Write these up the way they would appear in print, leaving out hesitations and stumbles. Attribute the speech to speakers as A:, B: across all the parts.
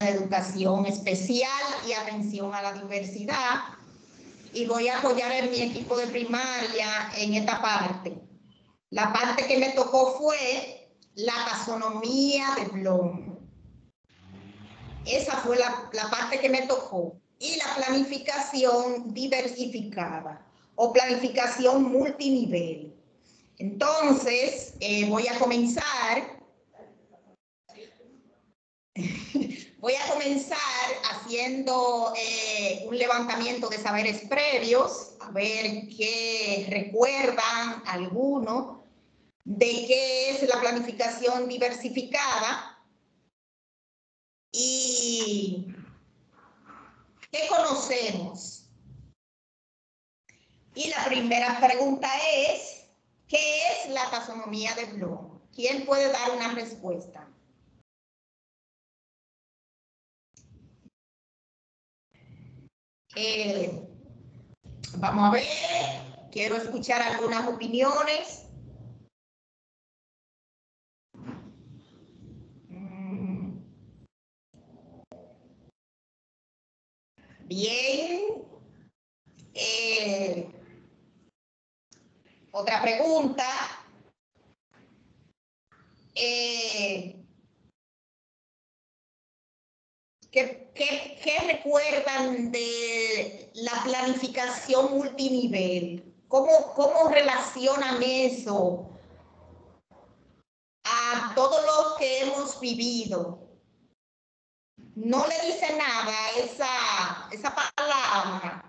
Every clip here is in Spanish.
A: educación especial y atención a la diversidad, y voy a apoyar a mi equipo de primaria en esta parte. La parte que me tocó fue la taxonomía de Bloom. Esa fue la parte que me tocó. Y la planificación diversificada o planificación multinivel. Entonces, voy a comenzar haciendo un levantamiento de saberes previos, a ver qué recuerdan algunos de qué es la planificación diversificada y qué conocemos. Y la primera pregunta es, ¿qué es la taxonomía de Bloom? ¿Quién puede dar una respuesta? Vamos a ver, quiero escuchar algunas opiniones. Bien. Otra pregunta. ¿Qué recuerdan de la planificación multinivel? ¿Cómo relacionan eso a todo lo que hemos vivido? No le dice nada esa palabra.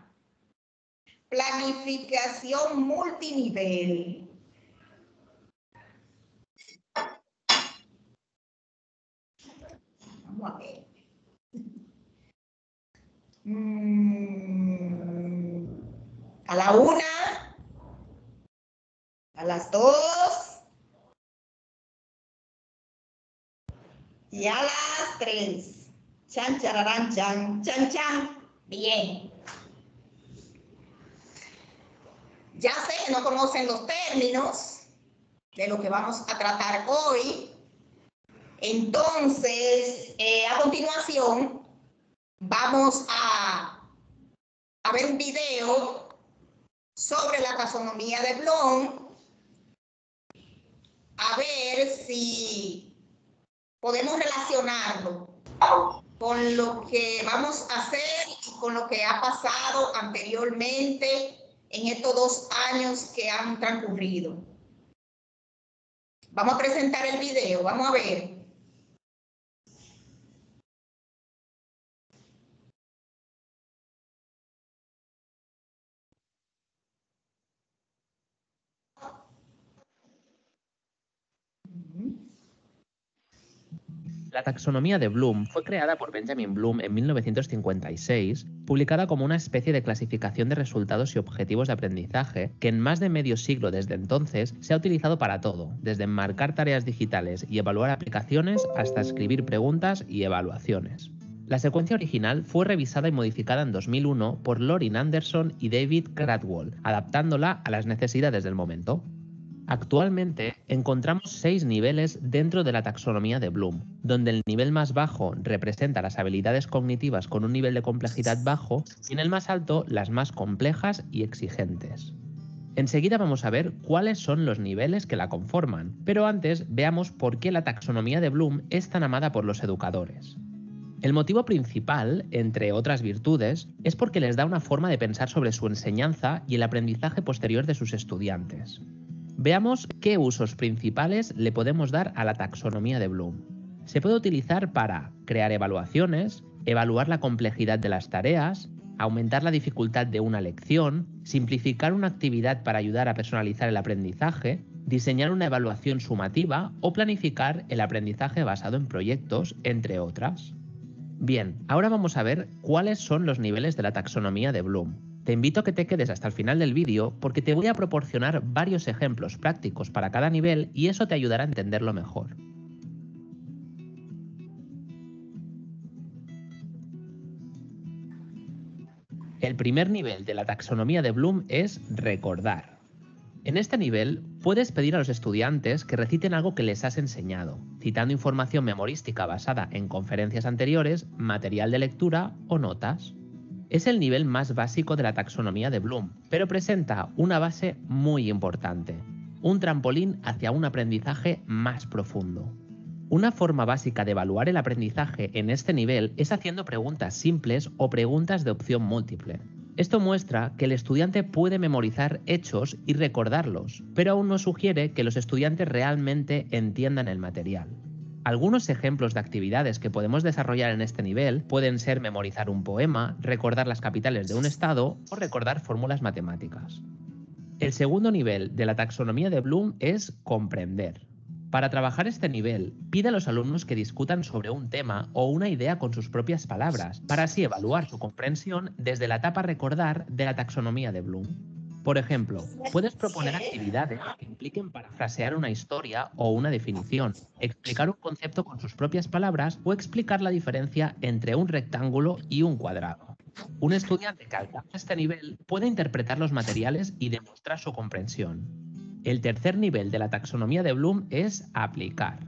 A: Planificación multinivel. Vamos a ver. A la 1, a las 2 y a las 3. Chan, chararán, chan, chan, chan. Bien. Ya sé que no conocen los términos de lo que vamos a tratar hoy. Entonces, a continuación, vamos a ver un video sobre la taxonomía de Bloom, a ver si podemos relacionarlo con lo que vamos a hacer y con lo que ha pasado anteriormente en estos 2 años que han transcurrido. Vamos a presentar el video, vamos a ver.
B: La taxonomía de Bloom fue creada por Benjamin Bloom en 1956, publicada como una especie de clasificación de resultados y objetivos de aprendizaje que en más de medio siglo desde entonces se ha utilizado para todo, desde enmarcar tareas digitales y evaluar aplicaciones hasta escribir preguntas y evaluaciones. La secuencia original fue revisada y modificada en 2001 por Lorin Anderson y David Cradwell, adaptándola a las necesidades del momento. Actualmente encontramos 6 niveles dentro de la taxonomía de Bloom, donde el nivel más bajo representa las habilidades cognitivas con un nivel de complejidad bajo y en el más alto las más complejas y exigentes. Enseguida vamos a ver cuáles son los niveles que la conforman, pero antes veamos por qué la taxonomía de Bloom es tan amada por los educadores. El motivo principal, entre otras virtudes, es porque les da una forma de pensar sobre su enseñanza y el aprendizaje posterior de sus estudiantes. Veamos qué usos principales le podemos dar a la taxonomía de Bloom. Se puede utilizar para crear evaluaciones, evaluar la complejidad de las tareas, aumentar la dificultad de una lección, simplificar una actividad para ayudar a personalizar el aprendizaje, diseñar una evaluación sumativa o planificar el aprendizaje basado en proyectos, entre otras. Bien, ahora vamos a ver cuáles son los niveles de la taxonomía de Bloom. Te invito a que te quedes hasta el final del vídeo porque te voy a proporcionar varios ejemplos prácticos para cada nivel y eso te ayudará a entenderlo mejor. El primer nivel de la taxonomía de Bloom es recordar. En este nivel, puedes pedir a los estudiantes que reciten algo que les has enseñado, citando información memorística basada en conferencias anteriores, material de lectura o notas. Es el nivel más básico de la taxonomía de Bloom, pero presenta una base muy importante, un trampolín hacia un aprendizaje más profundo. Una forma básica de evaluar el aprendizaje en este nivel es haciendo preguntas simples o preguntas de opción múltiple. Esto muestra que el estudiante puede memorizar hechos y recordarlos, pero aún no sugiere que los estudiantes realmente entiendan el material. Algunos ejemplos de actividades que podemos desarrollar en este nivel pueden ser memorizar un poema, recordar las capitales de un estado o recordar fórmulas matemáticas. El segundo nivel de la taxonomía de Bloom es comprender. Para trabajar este nivel, pide a los alumnos que discutan sobre un tema o una idea con sus propias palabras, para así evaluar su comprensión desde la etapa recordar de la taxonomía de Bloom. Por ejemplo, puedes proponer actividades que impliquen parafrasear una historia o una definición, explicar un concepto con sus propias palabras o explicar la diferencia entre un rectángulo y un cuadrado. Un estudiante que alcanza este nivel puede interpretar los materiales y demostrar su comprensión. El tercer nivel de la taxonomía de Bloom es aplicar.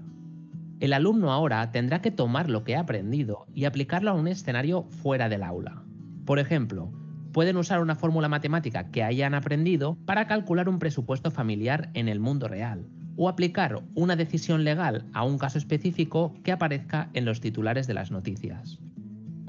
B: El alumno ahora tendrá que tomar lo que ha aprendido y aplicarlo a un escenario fuera del aula. Por ejemplo, pueden usar una fórmula matemática que hayan aprendido para calcular un presupuesto familiar en el mundo real, o aplicar una decisión legal a un caso específico que aparezca en los titulares de las noticias.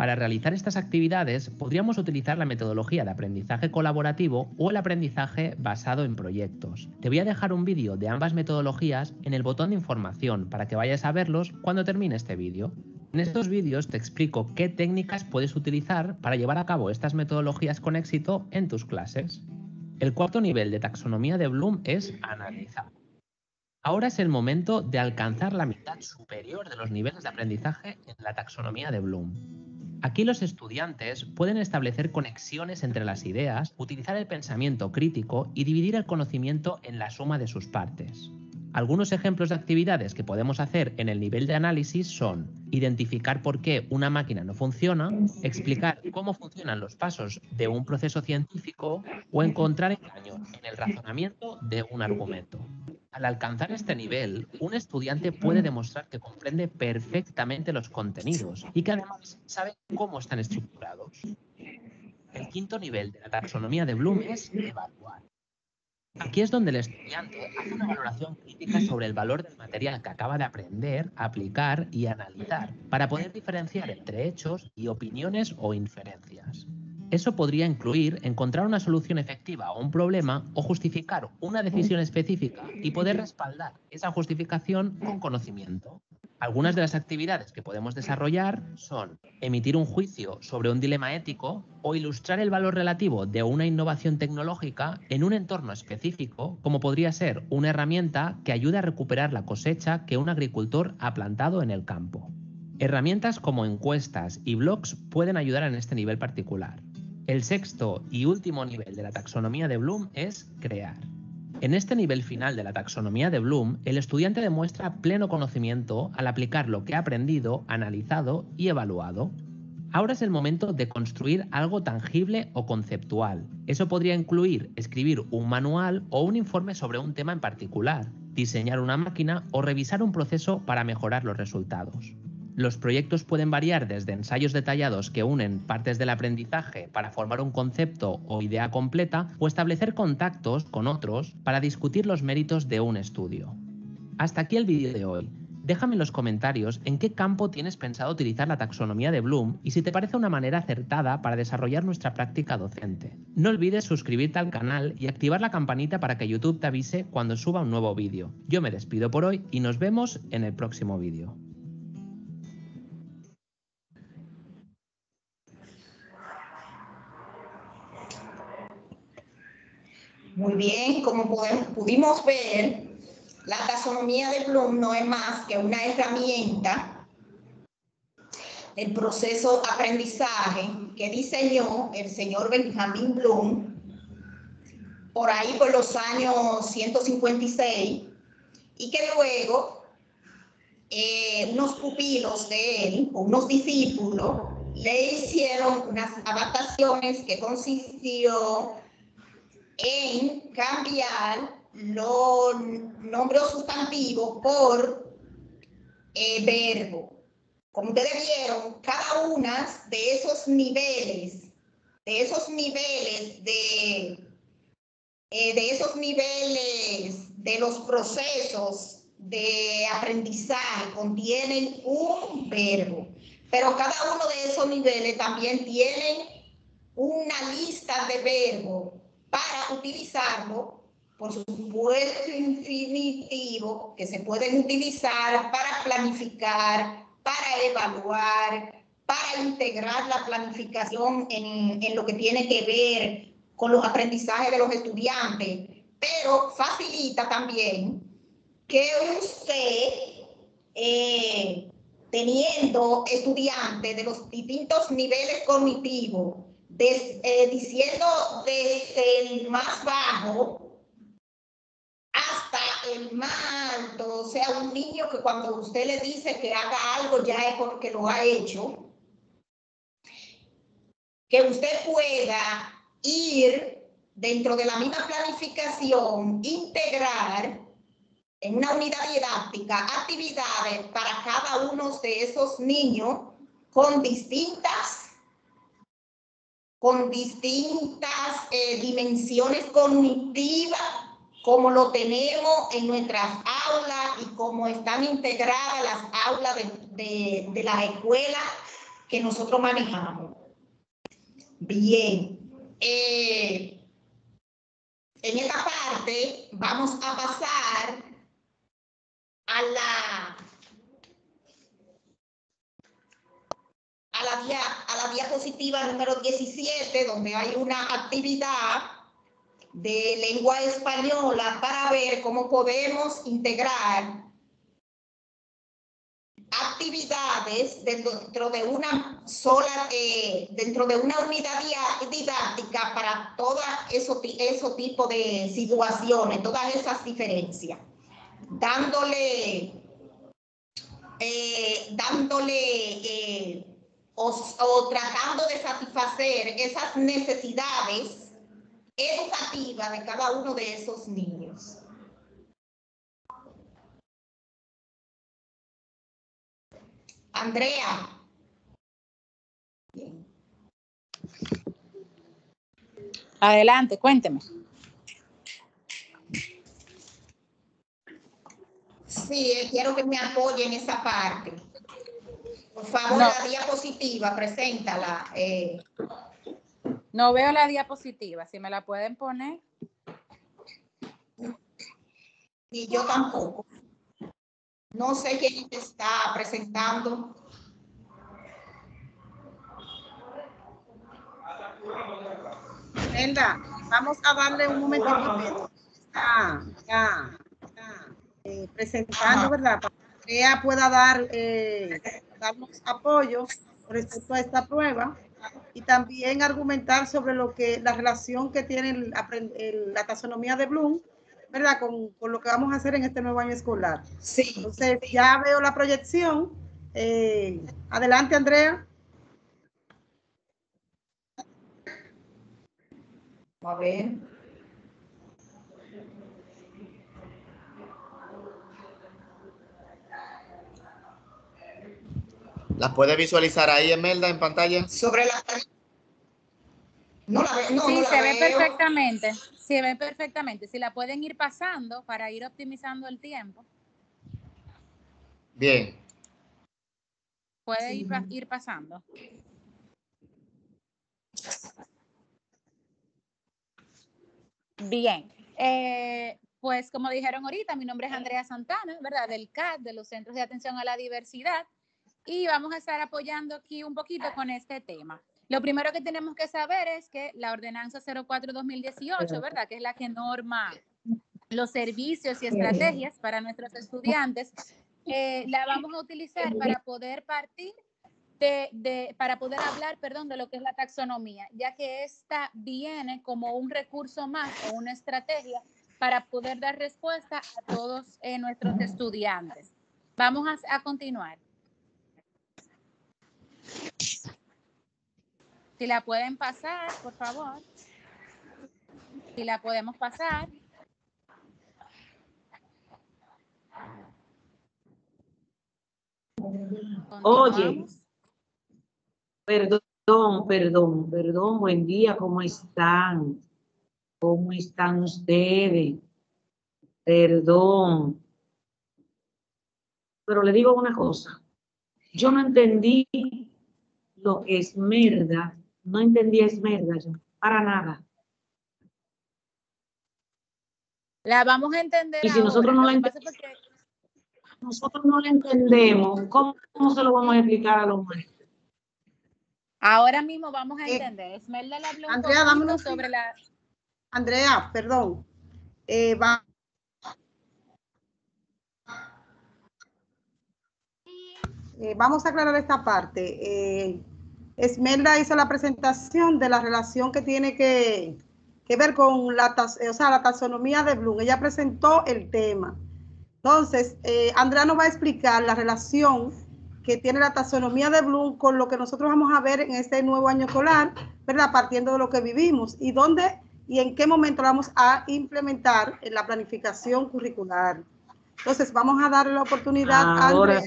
B: Para realizar estas actividades podríamos utilizar la metodología de aprendizaje colaborativo o el aprendizaje basado en proyectos. Te voy a dejar un vídeo de ambas metodologías en el botón de información para que vayas a verlos cuando termine este vídeo. En estos vídeos te explico qué técnicas puedes utilizar para llevar a cabo estas metodologías con éxito en tus clases. El cuarto nivel de taxonomía de Bloom es analizar. Ahora es el momento de alcanzar la mitad superior de los niveles de aprendizaje en la taxonomía de Bloom. Aquí los estudiantes pueden establecer conexiones entre las ideas, utilizar el pensamiento crítico y dividir el conocimiento en la suma de sus partes. Algunos ejemplos de actividades que podemos hacer en el nivel de análisis son identificar por qué una máquina no funciona, explicar cómo funcionan los pasos de un proceso científico o encontrar engaños en el razonamiento de un argumento. Al alcanzar este nivel, un estudiante puede demostrar que comprende perfectamente los contenidos y que además sabe cómo están estructurados. El quinto nivel de la taxonomía de Bloom es evaluar. Aquí es donde el estudiante hace una valoración crítica sobre el valor del material que acaba de aprender, aplicar y analizar, para poder diferenciar entre hechos y opiniones o inferencias. Eso podría incluir encontrar una solución efectiva a un problema o justificar una decisión específica y poder respaldar esa justificación con conocimiento. Algunas de las actividades que podemos desarrollar son emitir un juicio sobre un dilema ético o ilustrar el valor relativo de una innovación tecnológica en un entorno específico, como podría ser una herramienta que ayude a recuperar la cosecha que un agricultor ha plantado en el campo. Herramientas como encuestas y blogs pueden ayudar en este nivel particular. El sexto y último nivel de la taxonomía de Bloom es crear. En este nivel final de la taxonomía de Bloom, el estudiante demuestra pleno conocimiento al aplicar lo que ha aprendido, analizado y evaluado. Ahora es el momento de construir algo tangible o conceptual. Eso podría incluir escribir un manual o un informe sobre un tema en particular, diseñar una máquina o revisar un proceso para mejorar los resultados. Los proyectos pueden variar desde ensayos detallados que unen partes del aprendizaje para formar un concepto o idea completa, o establecer contactos con otros para discutir los méritos de un estudio. Hasta aquí el vídeo de hoy. Déjame en los comentarios en qué campo tienes pensado utilizar la taxonomía de Bloom y si te parece una manera acertada para desarrollar nuestra práctica docente. No olvides suscribirte al canal y activar la campanita para que YouTube te avise cuando suba un nuevo vídeo. Yo me despido por hoy y nos vemos en el próximo vídeo.
A: Muy bien, como pudimos ver, la taxonomía de Bloom no es más que una herramienta del proceso aprendizaje que diseñó el señor Benjamin Bloom por ahí por los años 156 y que luego unos pupilos de él, unos discípulos, le hicieron unas adaptaciones que consistió en cambiar los nombres sustantivos por verbo. Como ustedes vieron, cada uno de esos niveles, de esos los procesos de aprendizaje contienen un verbo, pero cada uno de esos niveles también tienen una lista de verbos para utilizarlo, por supuesto infinitivo, que se pueden utilizar para planificar, para evaluar, para integrar la planificación en lo que tiene que ver con los aprendizajes de los estudiantes, pero facilita también que usted, teniendo estudiantes de los distintos niveles cognitivos, diciendo desde el más bajo hasta el más alto, o sea, un niño que cuando usted le dice que haga algo ya es porque lo ha hecho, que usted pueda ir dentro de la misma planificación, integrar en una unidad didáctica actividades para cada uno de esos niños con distintas dimensiones cognitivas, como lo tenemos en nuestras aulas y como están integradas las aulas de las escuelas que nosotros manejamos. Bien. En esta parte vamos a pasar a la diapositiva número 17, donde hay una actividad de lengua española para ver cómo podemos integrar actividades dentro de una sola, dentro de una unidad didáctica para todos esos tipos de situaciones, todas esas diferencias, dándole o tratando de satisfacer esas necesidades educativas de cada uno de esos niños. Andrea. Bien.
C: Adelante, cuénteme.
A: Sí, quiero que me apoyen en esa parte. Por favor,
C: No.
A: la diapositiva, preséntala.
C: No veo la diapositiva, si me la pueden poner.
A: Ni yo tampoco. No sé quién te está presentando.
D: Brenda, vamos a darle un momentito. Está presentando, ¿verdad? Para que ella pueda darnos apoyo respecto a esta prueba y también argumentar sobre la relación que tiene la taxonomía de Bloom, ¿verdad? Con lo que vamos a hacer en este nuevo año escolar.
A: Sí.
D: Entonces, ya veo la proyección. Adelante, Andrea.
A: A ver.
E: ¿Las puede visualizar ahí, Emelda, en pantalla?
A: Sobre la... No la veo. No,
C: sí,
A: no la
C: se ve
A: veo.
C: perfectamente. Se ve perfectamente. Si la pueden ir pasando para ir optimizando el tiempo.
E: Bien.
C: Puede ir pasando. Bien. Pues como dijeron ahorita, mi nombre es Andrea Santana, ¿verdad? Del CAD, de los Centros de Atención a la Diversidad, y vamos a estar apoyando aquí un poquito con este tema. Lo primero que tenemos que saber es que la Ordenanza 04-2018, ¿verdad? Que es la que norma los servicios y estrategias para nuestros estudiantes, la vamos a utilizar para poder partir para poder hablar, de lo que es la taxonomía, ya que esta viene como un recurso más o una estrategia para poder dar respuesta a todos nuestros estudiantes. Vamos a continuar. Si la pueden pasar, por favor. Si la podemos pasar.
F: Oye, perdón, buen día, ¿cómo están? ¿Cómo están ustedes? Perdón. Pero le digo una cosa, yo no entendí lo que es Esmerda, no entendí Esmerda yo, para nada.
C: La vamos a entender
F: Y si
C: ahora.
F: nosotros no
C: Lo
F: la
C: que pasa es
F: entendemos,
C: que
F: nosotros no la entendemos, ¿cómo se lo vamos a explicar a los maestros?
C: ahora mismo vamos a entender. Esmeralda le habló un
D: Andrea, dame
C: poquito
D: unos
C: sobre la...
D: Andrea, perdón. Vamos a aclarar esta parte. Esmeralda hizo la presentación de la relación que tiene que ver con la taxonomía de Bloom. Ella presentó el tema. Entonces, Andrea nos va a explicar la relación que tiene la taxonomía de Bloom con lo que nosotros vamos a ver en este nuevo año escolar, ¿verdad? Partiendo de lo que vivimos y dónde y en qué momento vamos a implementar en la planificación curricular. Entonces, vamos a darle la oportunidad a Andrea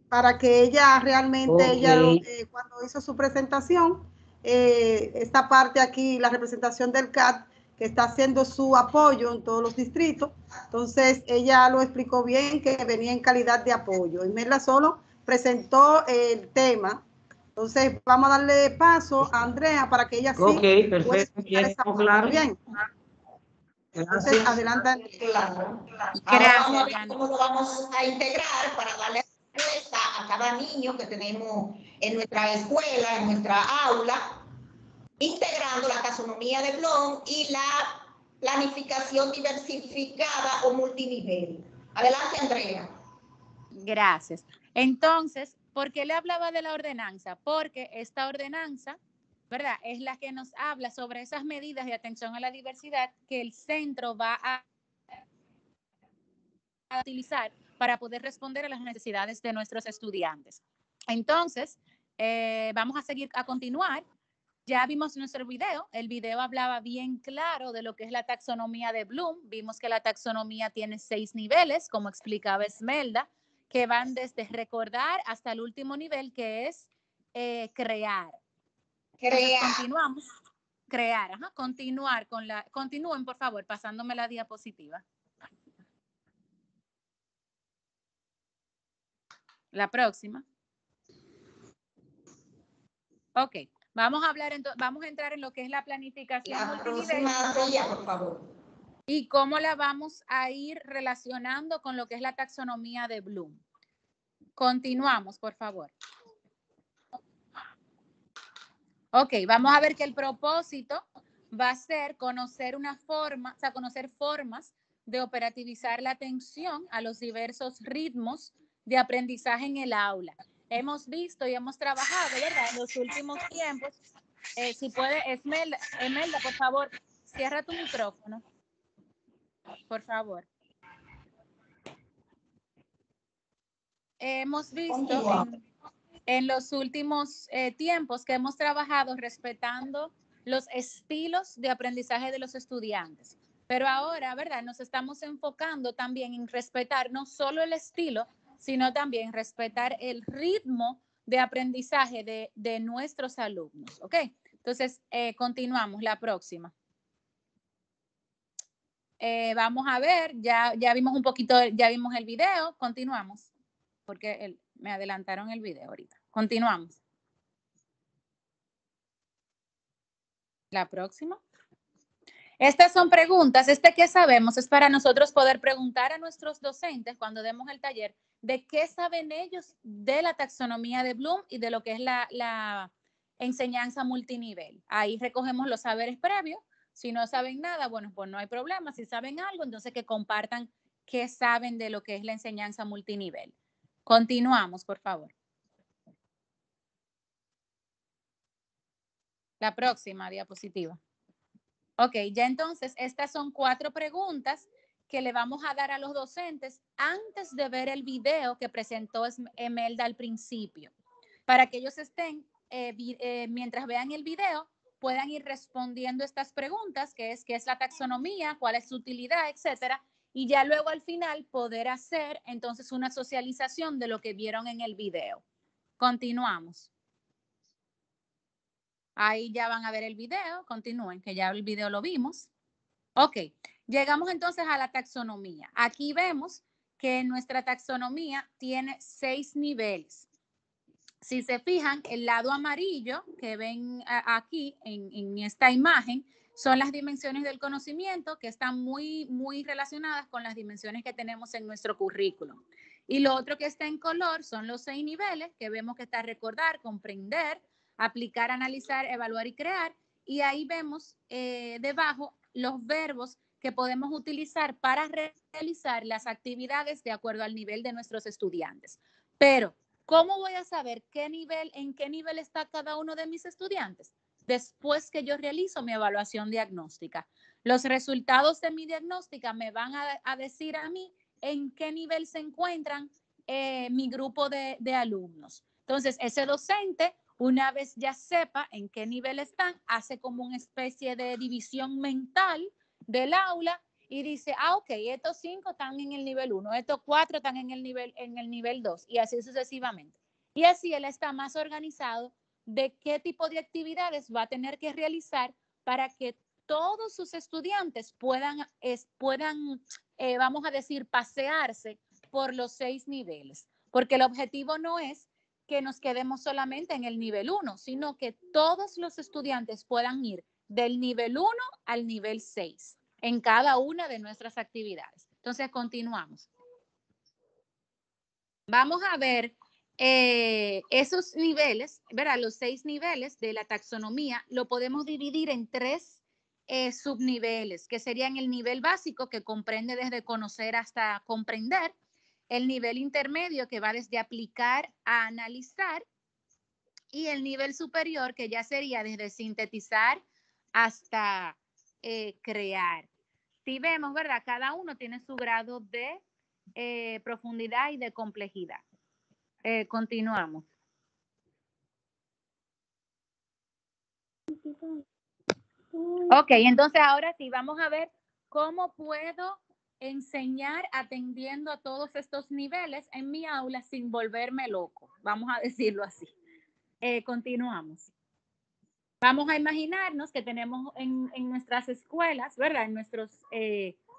D: para que ella realmente, cuando hizo su presentación, esta parte aquí, la representación del CAT, que está haciendo su apoyo en todos los distritos, entonces ella lo explicó bien, que venía en calidad de apoyo. Esmeralda solo presentó el tema, entonces vamos a darle paso a Andrea para que ella sí pueda explicar esa parte.
F: Claro.
D: Bien. Entonces, adelante.
A: Claro.
C: Gracias,
A: Ahora vamos a ver cómo lo vamos a integrar para darle respuesta a cada niño que tenemos en nuestra escuela, en nuestra aula, integrando la taxonomía de Bloom y la planificación diversificada o multinivel. Adelante, Andrea.
C: Gracias. Entonces, ¿por qué le hablaba de la ordenanza? Porque esta ordenanza, ¿verdad?, es la que nos habla sobre esas medidas de atención a la diversidad que el centro va a utilizar para poder responder a las necesidades de nuestros estudiantes. Entonces, vamos a seguir a continuar. Ya vimos nuestro video. El video hablaba bien claro de lo que es la taxonomía de Bloom. Vimos que la taxonomía tiene 6 niveles, como explicaba Esmeralda, que van desde recordar hasta el último nivel, que es crear. Entonces, continuamos. Crear, ajá. Continuar con la... Continúen, por favor, pasándome la diapositiva. La próxima. Ok, vamos a hablar vamos a entrar en lo que es la planificación multinivel.
A: Por favor.
C: Y cómo la vamos a ir relacionando con lo que es la taxonomía de Bloom. Continuamos, por favor. Ok, vamos a ver que el propósito va a ser conocer conocer formas de operativizar la atención a los diversos ritmos de aprendizaje en el aula. Hemos visto y hemos trabajado, ¿verdad?, en los últimos tiempos. Si puede, Esmeralda, por favor, cierra tu micrófono. Por favor. Hemos visto en los últimos tiempos que hemos trabajado respetando los estilos de aprendizaje de los estudiantes. Pero ahora, ¿verdad?, nos estamos enfocando también en respetar no solo el estilo, sino también respetar el ritmo de aprendizaje de nuestros alumnos. ¿Ok? Entonces, continuamos. La próxima. Vamos a ver, ya vimos un poquito, ya vimos el video. Continuamos, porque me adelantaron el video ahorita. Continuamos. La próxima. Estas son preguntas. ¿Qué sabemos? Es para nosotros poder preguntar a nuestros docentes cuando demos el taller de qué saben ellos de la taxonomía de Bloom y de lo que es la enseñanza multinivel. Ahí recogemos los saberes previos. Si no saben nada, bueno, pues no hay problema. Si saben algo, entonces que compartan qué saben de lo que es la enseñanza multinivel. Continuamos, por favor. La próxima diapositiva. Ok, ya entonces estas son 4 preguntas que le vamos a dar a los docentes antes de ver el video que presentó Esmeralda al principio, para que ellos estén, mientras vean el video, puedan ir respondiendo estas preguntas, que es qué es la taxonomía, cuál es su utilidad, etcétera, y ya luego al final poder hacer entonces una socialización de lo que vieron en el video. Continuamos. Ahí ya van a ver el video, continúen, que ya el video lo vimos. Ok, llegamos entonces a la taxonomía. Aquí vemos que nuestra taxonomía tiene 6 niveles. Si se fijan, el lado amarillo que ven aquí en esta imagen son las dimensiones del conocimiento que están muy relacionadas con las dimensiones que tenemos en nuestro currículum. Y lo otro que está en color son los 6 niveles que vemos que está recordar, comprender, aplicar, analizar, evaluar y crear. Y ahí vemos debajo los verbos que podemos utilizar para realizar las actividades de acuerdo al nivel de nuestros estudiantes. Pero, ¿cómo voy a saber en qué nivel está cada uno de mis estudiantes? Después que yo realizo mi evaluación diagnóstica. Los resultados de mi diagnóstica me van a decir a mí en qué nivel se encuentran mi grupo de alumnos. Entonces, ese docente, una vez ya sepa en qué nivel están, hace como una especie de división mental del aula y dice, ok, estos 5 están en el nivel 1, estos 4 están en el nivel 2 y así sucesivamente. Y así él está más organizado de qué tipo de actividades va a tener que realizar para que todos sus estudiantes puedan vamos a decir, pasearse por los 6 niveles. Porque el objetivo no es que nos quedemos solamente en el nivel 1, sino que todos los estudiantes puedan ir del nivel 1 al nivel 6 en cada una de nuestras actividades. Entonces, continuamos. Vamos a ver esos niveles, ¿verdad? Los 6 niveles de la taxonomía lo podemos dividir en 3 subniveles, que serían el nivel básico, que comprende desde conocer hasta comprender, el nivel intermedio, que va desde aplicar a analizar, y el nivel superior, que ya sería desde sintetizar hasta crear. Si vemos, ¿verdad? Cada uno tiene su grado de profundidad y de complejidad. Continuamos. Ok, entonces ahora sí, vamos a ver cómo puedo enseñar atendiendo a todos estos niveles en mi aula sin volverme loco. Vamos a decirlo así. Continuamos. Vamos a imaginarnos que tenemos en nuestras escuelas, ¿verdad?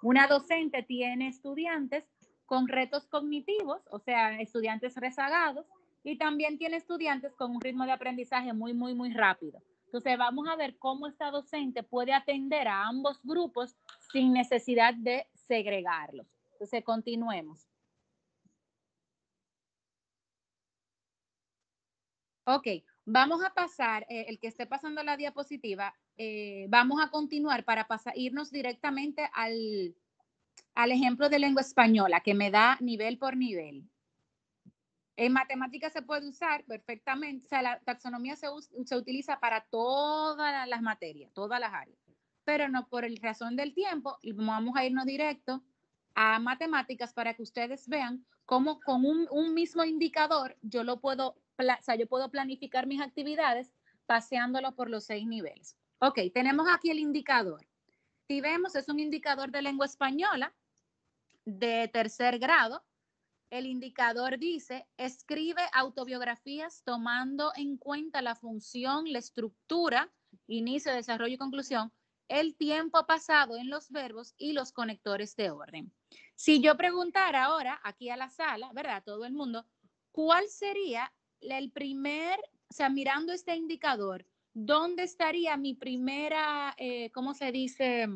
C: Una docente tiene estudiantes con retos cognitivos, o sea, estudiantes rezagados, y también tiene estudiantes con un ritmo de aprendizaje muy rápido. Entonces, vamos a ver cómo esta docente puede atender a ambos grupos sin necesidad de segregarlos. Entonces, continuemos. Ok, vamos a pasar, el que esté pasando la diapositiva, vamos a continuar para irnos directamente al ejemplo de lengua española, que me da nivel por nivel. En matemáticas se puede usar perfectamente, o sea, la taxonomía se utiliza para todas las materias, todas las áreas, pero no por razón del tiempo, vamos a irnos directo a matemáticas para que ustedes vean cómo con un mismo indicador yo puedo planificar mis actividades paseándolo por los 6 niveles. Ok, tenemos aquí el indicador. Si vemos, es un indicador de lengua española de 3er grado. El indicador dice, escribe autobiografías tomando en cuenta la función, la estructura, inicio, desarrollo y conclusión, el tiempo pasado en los verbos y los conectores de orden. Si yo preguntara ahora aquí a la sala, ¿verdad? Todo el mundo, ¿cuál sería el primer, o sea, mirando este indicador, dónde estaría mi primera, ¿cómo se dice?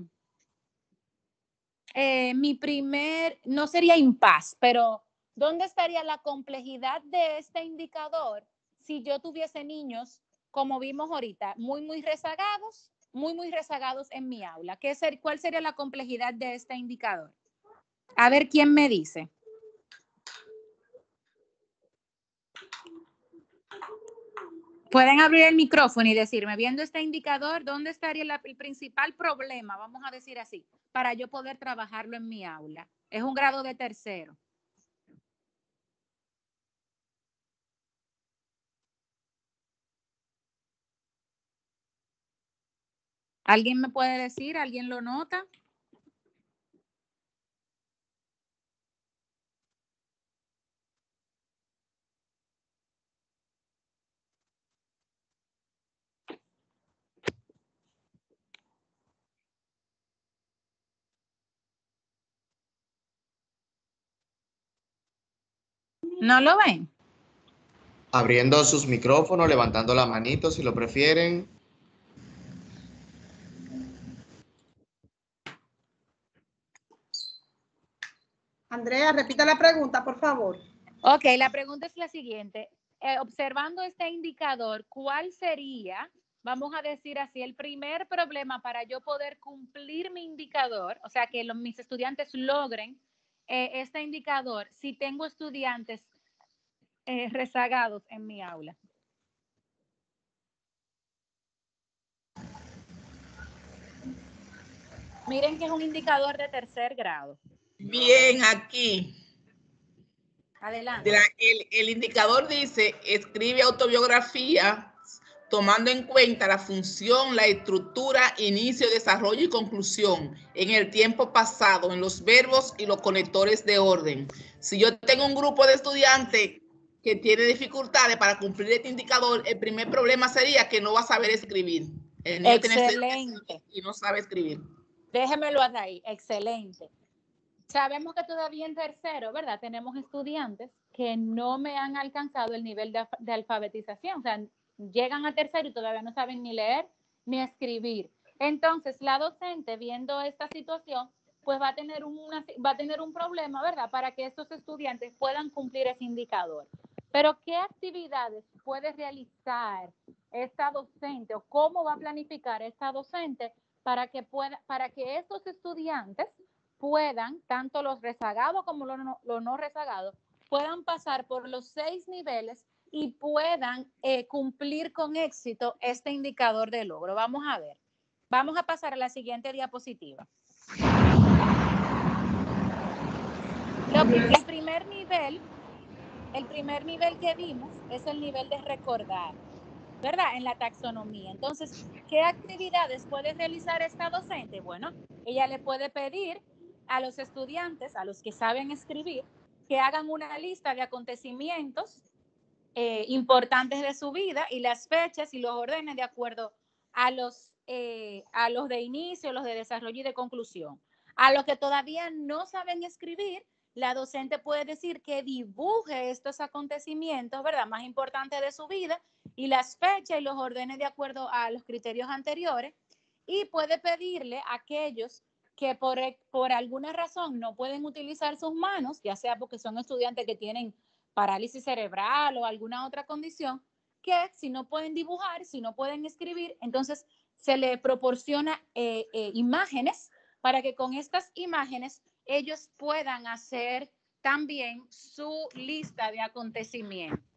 C: No sería impas, pero ¿dónde estaría la complejidad de este indicador si yo tuviese niños, como vimos ahorita, muy rezagados en mi aula? ¿Cuál sería la complejidad de este indicador? A ver, ¿quién me dice? Pueden abrir el micrófono y decirme, viendo este indicador, ¿dónde estaría el principal problema, vamos a decir así, para yo poder trabajarlo en mi aula? Es un grado de 3º. ¿Alguien me puede decir? ¿Alguien lo nota? ¿No lo ven?
E: Abriendo sus micrófonos, levantando la manito si lo prefieren.
D: Andrea, repita la pregunta, por favor.
C: Ok, la pregunta es la siguiente. Observando este indicador, ¿cuál sería, vamos a decir así, el primer problema para yo poder cumplir mi indicador? O sea, que mis estudiantes logren este indicador si tengo estudiantes rezagados en mi aula. Miren que es un indicador de tercer grado.
G: Bien, aquí.
C: Adelante.
G: El indicador dice, escribe autobiografía tomando en cuenta la función, la estructura, inicio, desarrollo y conclusión en el tiempo pasado, en los verbos y los conectores de orden. Si yo tengo un grupo de estudiantes que tiene dificultades para cumplir este indicador, el primer problema sería que no va a saber escribir. El niño
C: Excelente.
G: y no sabe escribir.
C: Déjemelo ahí, excelente. Sabemos que todavía en tercero, ¿verdad? Tenemos estudiantes que no me han alcanzado el nivel de alfabetización. O sea, llegan a tercero y todavía no saben ni leer ni escribir. Entonces, la docente, viendo esta situación, pues va a tener un problema, ¿verdad? Para que estos estudiantes puedan cumplir ese indicador. Pero, ¿qué actividades puede realizar esta docente o cómo va a planificar esta docente para que estos estudiantes puedan, tanto los rezagados como los no rezagados, puedan pasar por los 6 niveles y puedan cumplir con éxito este indicador de logro? Vamos a ver. Vamos a pasar a la siguiente diapositiva. El primer nivel que vimos es el nivel de recordar, ¿verdad? En la taxonomía. Entonces, ¿qué actividades puede realizar esta docente? Bueno, ella le puede pedir a los estudiantes, a los que saben escribir, que hagan una lista de acontecimientos importantes de su vida y las fechas y los ordenen de acuerdo a los de inicio, los de desarrollo y de conclusión. A los que todavía no saben escribir, la docente puede decir que dibuje estos acontecimientos, ¿verdad?, más importantes de su vida y las fechas y los ordene de acuerdo a los criterios anteriores, y puede pedirle a aquellos que por alguna razón no pueden utilizar sus manos, ya sea porque son estudiantes que tienen parálisis cerebral o alguna otra condición, que si no pueden dibujar, si no pueden escribir, entonces se le proporciona imágenes para que con estas imágenes ellos puedan hacer también su lista de acontecimientos.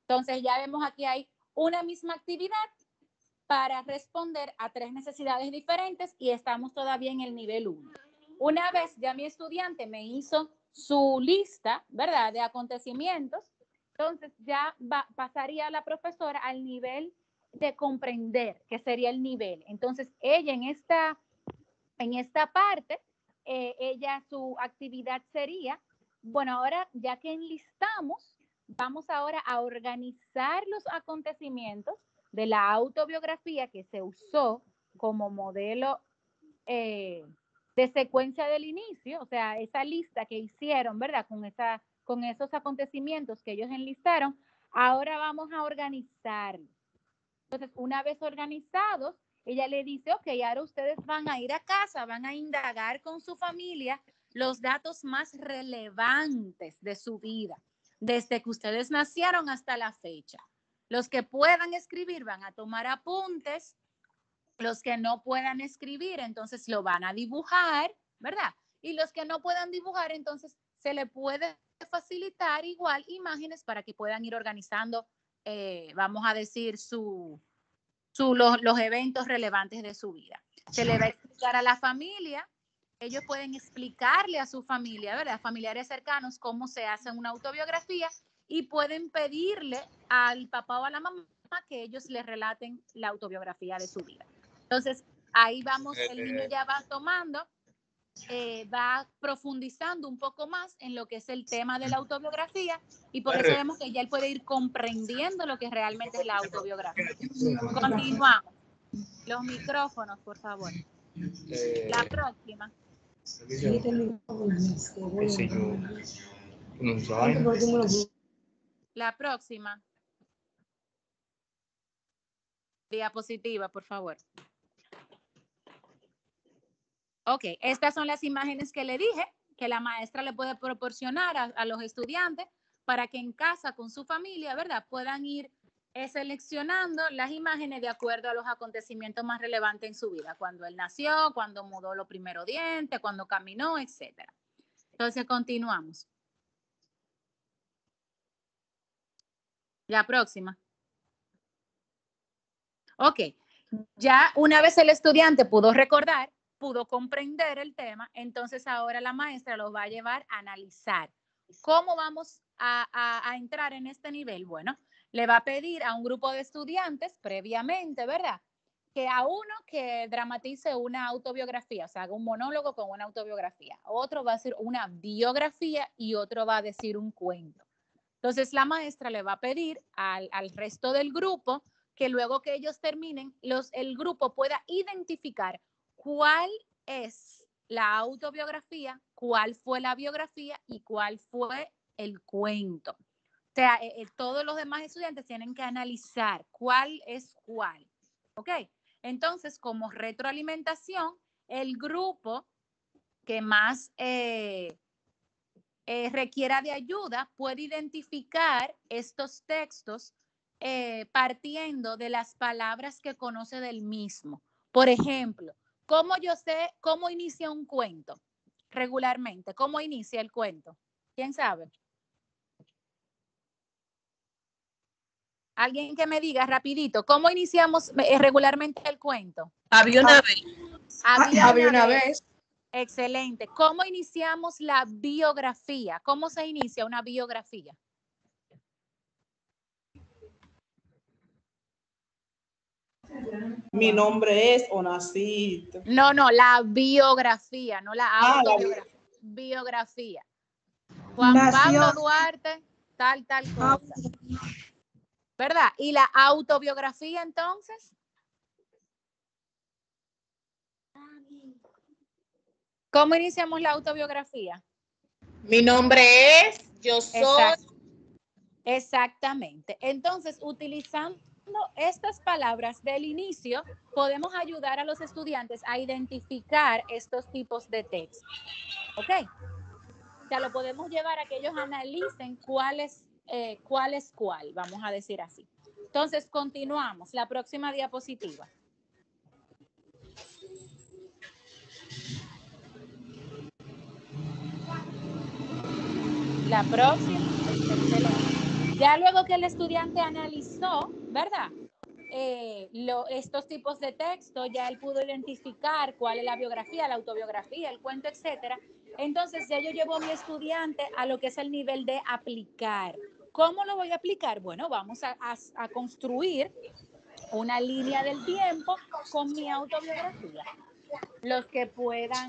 C: Entonces ya vemos aquí hay una misma actividad para responder a 3 necesidades diferentes y estamos todavía en el nivel 1. Una vez ya mi estudiante me hizo su lista, ¿verdad?, de acontecimientos, entonces ya pasaría la profesora al nivel de comprender, que sería el nivel. Entonces ella en esta parte, ella su actividad sería, bueno, ahora ya que enlistamos, vamos ahora a organizar los acontecimientos de la autobiografía que se usó como modelo de secuencia del inicio, o sea, esa lista que hicieron, ¿verdad? Con esos acontecimientos que ellos enlistaron, ahora vamos a organizarlos. Entonces, una vez organizados, ella le dice, ok, ahora ustedes van a ir a casa, van a indagar con su familia los datos más relevantes de su vida, desde que ustedes nacieron hasta la fecha. Los que puedan escribir van a tomar apuntes, los que no puedan escribir, entonces lo van a dibujar, ¿verdad? Y los que no puedan dibujar, entonces se le puede facilitar igual imágenes para que puedan ir organizando, vamos a decir, los eventos relevantes de su vida. Se le va a explicar a la familia, ellos pueden explicarle a su familia, ¿verdad?, familiares cercanos, cómo se hace una autobiografía, y pueden pedirle al papá o a la mamá que ellos les relaten la autobiografía de su vida. Entonces, ahí vamos, el niño ya va tomando, va profundizando un poco más en lo que es el tema de la autobiografía, y por eso vemos que ya él puede ir comprendiendo lo que realmente es la autobiografía. Continuamos. Los micrófonos, por favor. La próxima. La próxima. Diapositiva, por favor. Ok, estas son las imágenes que le dije que la maestra le puede proporcionar a los estudiantes para que en casa con su familia, ¿verdad? Puedan ir seleccionando las imágenes de acuerdo a los acontecimientos más relevantes en su vida. Cuando él nació, cuando mudó los primeros dientes, cuando caminó, etc. Entonces, continuamos. La próxima. Ok, ya una vez el estudiante pudo recordar, pudo comprender el tema, entonces ahora la maestra lo va a llevar a analizar. ¿Cómo vamos a entrar en este nivel? Bueno, le va a pedir a un grupo de estudiantes previamente, ¿verdad? Que a uno que dramatice una autobiografía, o sea, haga un monólogo con una autobiografía. Otro va a decir una biografía y otro va a decir un cuento. Entonces la maestra le va a pedir al resto del grupo que luego que ellos terminen, el grupo pueda identificar cuál es la autobiografía, cuál fue la biografía y cuál fue el cuento. O sea, todos los demás estudiantes tienen que analizar cuál es cuál. ¿Ok? Entonces, como retroalimentación, el grupo que más requiera de ayuda puede identificar estos textos partiendo de las palabras que conoce del mismo. Por ejemplo, ¿cómo yo sé cómo inicia un cuento regularmente? ¿Cómo inicia el cuento? ¿Quién sabe? Alguien que me diga rapidito, ¿cómo iniciamos regularmente el cuento?
H: Había una vez.
C: Había una vez. Excelente. ¿Cómo iniciamos la biografía? ¿Cómo se inicia una biografía?
H: Mi nombre es o nací.
C: No, la biografía, no la autobiografía. Biografía. Juan Pablo Duarte, tal cosa. ¿Verdad? ¿Y la autobiografía entonces? ¿Cómo iniciamos la autobiografía?
G: Mi nombre es, yo soy.
C: Exactamente. Entonces, utilizando estas palabras del inicio, podemos ayudar a los estudiantes a identificar estos tipos de textos. ¿Ok? O sea, lo podemos llevar a que ellos analicen cuál es cuál, vamos a decir así. Entonces, continuamos. La próxima diapositiva. La próxima. Excelente. Ya luego que el estudiante analizó, ¿verdad? Estos tipos de texto, ya él pudo identificar cuál es la biografía, la autobiografía, el cuento, etcétera. Entonces, ya yo llevo a mi estudiante a lo que es el nivel de aplicar. ¿Cómo lo voy a aplicar? Bueno, vamos a construir una línea del tiempo con mi autobiografía. Los que puedan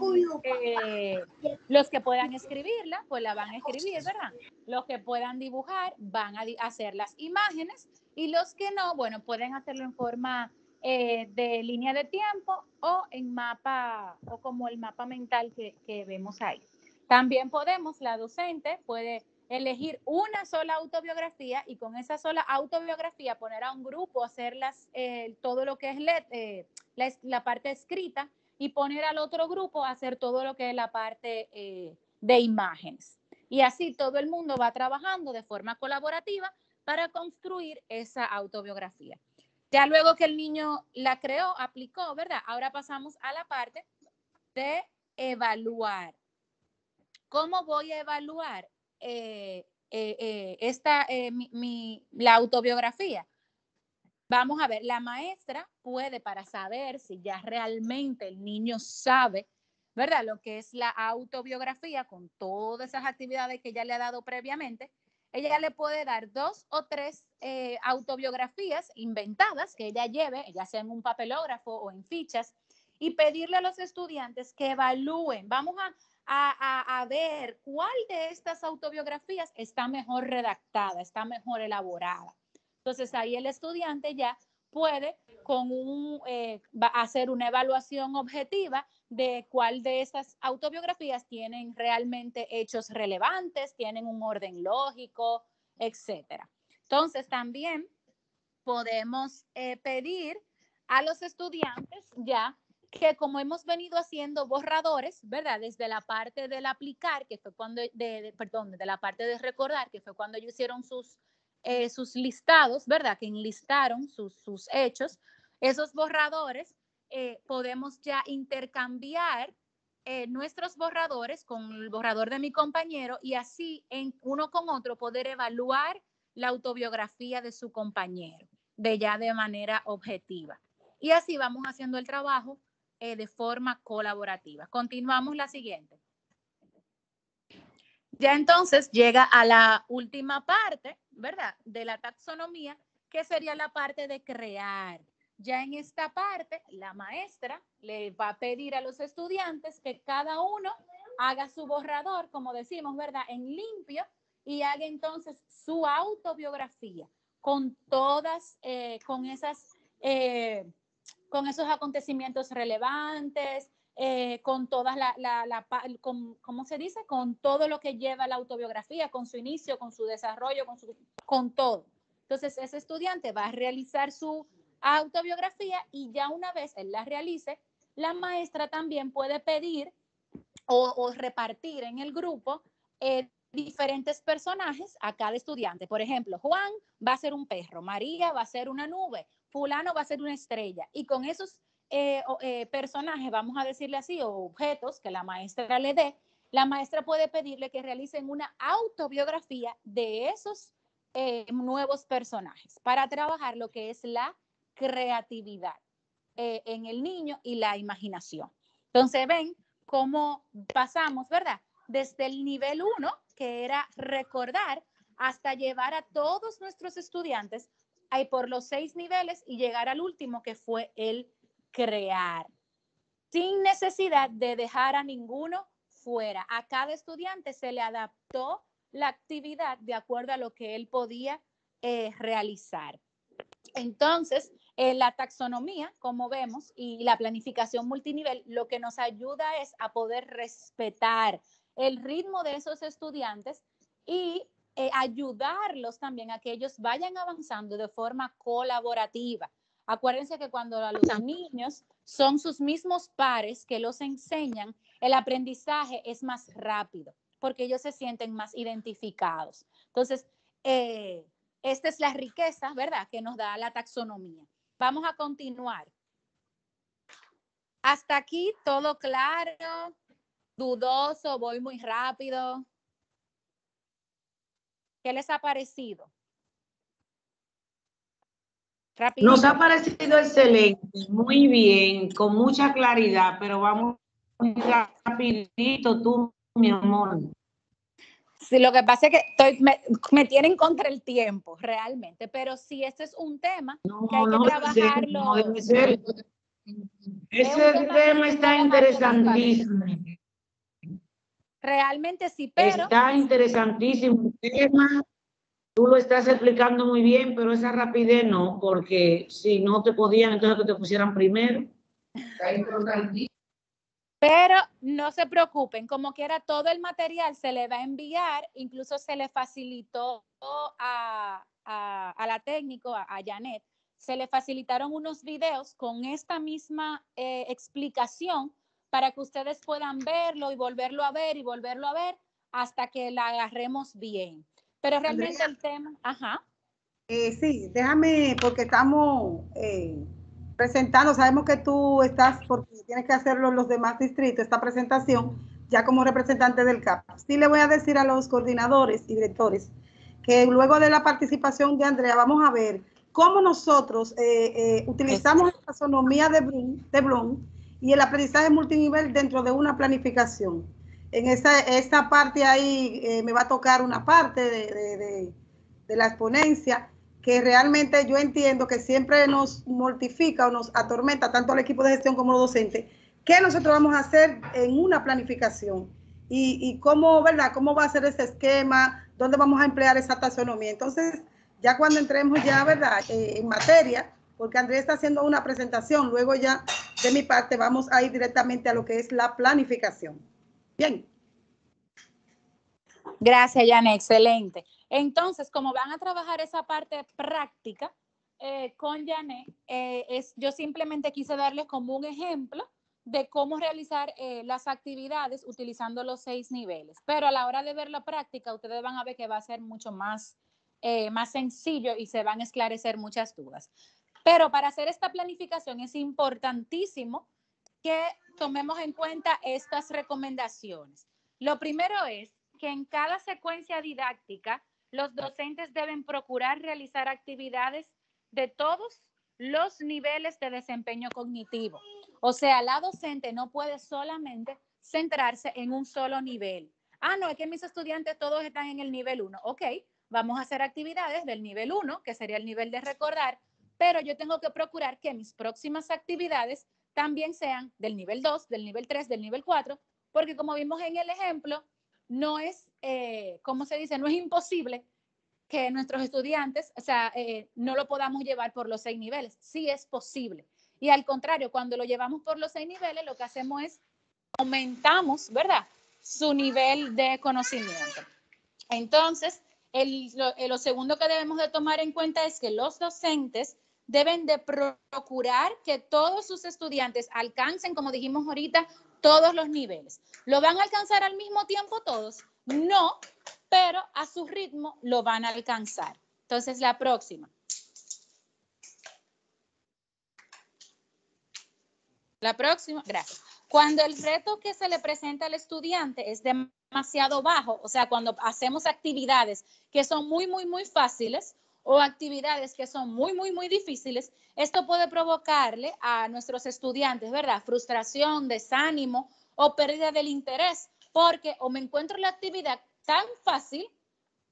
C: escribirla, pues la van a escribir, ¿verdad? Los que puedan dibujar van a hacer las imágenes y los que no, bueno, pueden hacerlo en forma de línea de tiempo o en mapa o como el mapa mental que vemos ahí. También la docente puede elegir una sola autobiografía y con esa sola autobiografía poner a un grupo a hacer todo lo que es la parte escrita y poner al otro grupo a hacer todo lo que es la parte de imágenes. Y así todo el mundo va trabajando de forma colaborativa para construir esa autobiografía. Ya luego que el niño la creó, aplicó, ¿verdad? Ahora pasamos a la parte de evaluar. ¿Cómo voy a evaluar la autobiografía? Vamos a ver, la maestra puede, para saber si ya realmente el niño sabe, ¿verdad? Lo que es la autobiografía con todas esas actividades que ya le ha dado previamente, ella le puede dar 2 o 3 autobiografías inventadas que ella lleve, ya sea en un papelógrafo o en fichas, y pedirle a los estudiantes que evalúen. Vamos a ver cuál de estas autobiografías está mejor redactada, está mejor elaborada. Entonces ahí el estudiante ya puede hacer una evaluación objetiva de cuál de estas autobiografías tienen realmente hechos relevantes, tienen un orden lógico, etcétera. Entonces, también podemos pedir a los estudiantes ya que como hemos venido haciendo borradores, ¿verdad? Desde la parte del aplicar, que fue cuando, perdón, de la parte de recordar, que fue cuando ellos hicieron sus listados, ¿verdad? Que enlistaron sus hechos. Esos borradores podemos ya intercambiar nuestros borradores con el borrador de mi compañero y así uno con otro poder evaluar la autobiografía de su compañero de manera objetiva. Y así vamos haciendo el trabajo de forma colaborativa. Continuamos la siguiente. Ya entonces llega a la última parte, ¿verdad? De la taxonomía, que sería la parte de crear. Ya en esta parte, la maestra le va a pedir a los estudiantes que cada uno haga su borrador, como decimos, ¿verdad? En limpio, y haga entonces su autobiografía con todas, con esos acontecimientos relevantes, con todas ¿cómo se dice? Con todo lo que lleva la autobiografía, con su inicio, con su desarrollo, con todo. Entonces, ese estudiante va a realizar su autobiografía y ya una vez él la realice, la maestra también puede pedir o repartir en el grupo diferentes personajes a cada estudiante. Por ejemplo, Juan va a ser un perro, María va a ser una nube, fulano va a ser una estrella. Y con esos personajes, vamos a decirle así, o objetos que la maestra le dé, la maestra puede pedirle que realicen una autobiografía de esos nuevos personajes para trabajar lo que es la creatividad en el niño y la imaginación. Entonces, ven cómo pasamos, ¿verdad? Desde el nivel 1, que era recordar, hasta llevar a todos nuestros estudiantes por los 6 niveles y llegar al último, que fue el crear, sin necesidad de dejar a ninguno fuera. A cada estudiante se le adaptó la actividad de acuerdo a lo que él podía realizar. Entonces, la taxonomía, como vemos, y la planificación multinivel, lo que nos ayuda es a poder respetar el ritmo de esos estudiantes y ayudarlos también a que ellos vayan avanzando de forma colaborativa. Acuérdense que cuando los niños son sus mismos pares que los enseñan, el aprendizaje es más rápido porque ellos se sienten más identificados. Entonces, esta es la riqueza, ¿verdad?, que nos da la taxonomía. Vamos a continuar. Hasta aquí todo claro, dudoso, voy muy rápido. ¿Qué les ha parecido? Rapidito.
F: Nos ha parecido excelente, muy bien, con mucha claridad, pero vamos muy rapidito tú, mi amor.
C: Sí, lo que pasa es que me tienen contra el tiempo, realmente, pero sí, este es un tema que hay que trabajarlo.
F: No debe ser. Ese tema está interesantísimo.
C: Realmente sí, pero...
F: Está interesantísimo el tema. Tú lo estás explicando muy bien, pero esa rapidez no, porque si no te podían, entonces que te pusieran primero.
C: Pero no se preocupen, como quiera, todo el material se le va a enviar, incluso se le facilitó a la técnico, a Janet, se le facilitaron unos videos con esta misma explicación para que ustedes puedan verlo y volverlo a ver y volverlo a ver hasta que la agarremos bien. Pero realmente Andrea, el tema, ajá.
D: Sí, déjame, porque estamos presentando, sabemos que tú estás, porque tienes que hacerlo en los demás distritos, esta presentación, ya como representante del CAP. Sí le voy a decir a los coordinadores y directores que luego de la participación de Andrea, vamos a ver cómo nosotros utilizamos la taxonomía de Bloom y el aprendizaje multinivel dentro de una planificación. En esta parte ahí me va a tocar una parte de la exponencia que realmente yo entiendo que siempre nos mortifica o nos atormenta tanto al equipo de gestión como a los docentes. ¿Qué nosotros vamos a hacer en una planificación? Y cómo, ¿verdad? ¿Cómo va a ser ese esquema? ¿Dónde vamos a emplear esa taxonomía? Entonces, ya cuando entremos ya, ¿verdad? En materia, porque Andrea está haciendo una presentación, luego ya de mi parte vamos a ir directamente a lo que es la planificación. Bien.
C: Gracias, Yana, excelente. Entonces, como van a trabajar esa parte práctica con Janet, yo simplemente quise darles como un ejemplo de cómo realizar las actividades utilizando los 6 niveles. Pero a la hora de ver la práctica, ustedes van a ver que va a ser mucho más sencillo y se van a esclarecer muchas dudas. Pero para hacer esta planificación es importantísimo que tomemos en cuenta estas recomendaciones. Lo primero es que en cada secuencia didáctica, los docentes deben procurar realizar actividades de todos los niveles de desempeño cognitivo. O sea, la docente no puede solamente centrarse en un solo nivel. Ah, no, es que mis estudiantes todos están en el nivel 1. Ok, vamos a hacer actividades del nivel 1, que sería el nivel de recordar, pero yo tengo que procurar que mis próximas actividades también sean del nivel 2, del nivel 3, del nivel 4, porque como vimos en el ejemplo, no es, ¿cómo se dice? No es imposible que nuestros estudiantes, o sea, no lo podamos llevar por los 6 niveles. Sí es posible. Y al contrario, cuando lo llevamos por los 6 niveles, lo que hacemos es aumentamos, ¿verdad?, su nivel de conocimiento. Entonces, lo segundo que debemos de tomar en cuenta es que los docentes deben de procurar que todos sus estudiantes alcancen, como dijimos ahorita, todos los niveles. ¿Lo van a alcanzar al mismo tiempo todos? No, pero a su ritmo lo van a alcanzar. Entonces, la próxima. La próxima, gracias. Cuando el reto que se le presenta al estudiante es demasiado bajo, o sea, cuando hacemos actividades que son muy, muy, muy fáciles o actividades que son muy, muy, muy difíciles, esto puede provocarle a nuestros estudiantes, ¿verdad?, frustración, desánimo o pérdida del interés, porque o me encuentro la actividad tan fácil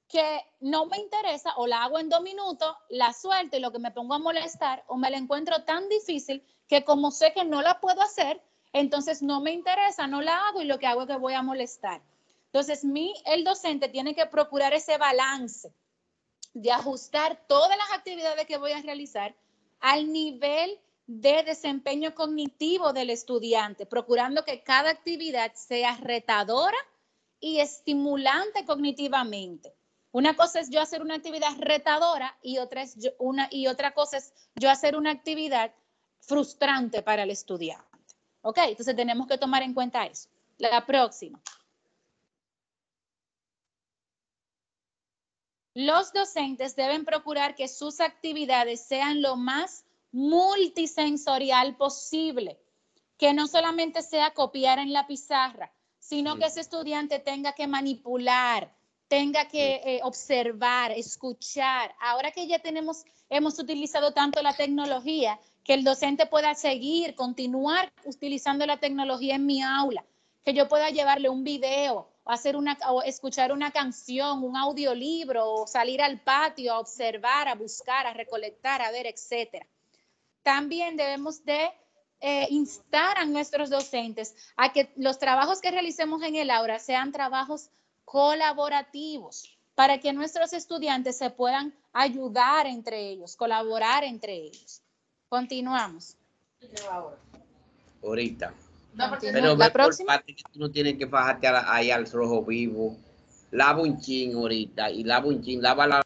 C: que no me interesa o la hago en 2 minutos, la suelto y lo que me pongo a molestar, o me la encuentro tan difícil que como sé que no la puedo hacer, entonces no me interesa, no la hago y lo que hago es que voy a molestar. Entonces, el docente tiene que procurar ese balance de ajustar todas las actividades que voy a realizar al nivel de desempeño cognitivo del estudiante, procurando que cada actividad sea retadora y estimulante cognitivamente. Una cosa es yo hacer una actividad retadora y otra cosa es yo hacer una actividad frustrante para el estudiante. ¿Ok? Entonces tenemos que tomar en cuenta eso. La próxima. Los docentes deben procurar que sus actividades sean lo más multisensorial posible, que no solamente sea copiar en la pizarra, sino que ese estudiante tenga que manipular, tenga que observar, escuchar. Ahora que ya hemos utilizado tanto la tecnología, que el docente pueda continuar utilizando la tecnología en mi aula, que yo pueda llevarle un video, o escuchar una canción, un audiolibro, o salir al patio a observar, a buscar, a recolectar, a ver, etcétera. También debemos de instar a nuestros docentes a que los trabajos que realicemos en el aula sean trabajos colaborativos para que nuestros estudiantes se puedan ayudar entre ellos, colaborar entre ellos. Continuamos.
I: Ahorita.
C: Pero la próxima.
I: Parte que tú no tienes que bajarte ahí al rojo vivo. Lava un chin ahorita y lava un chin, lava la...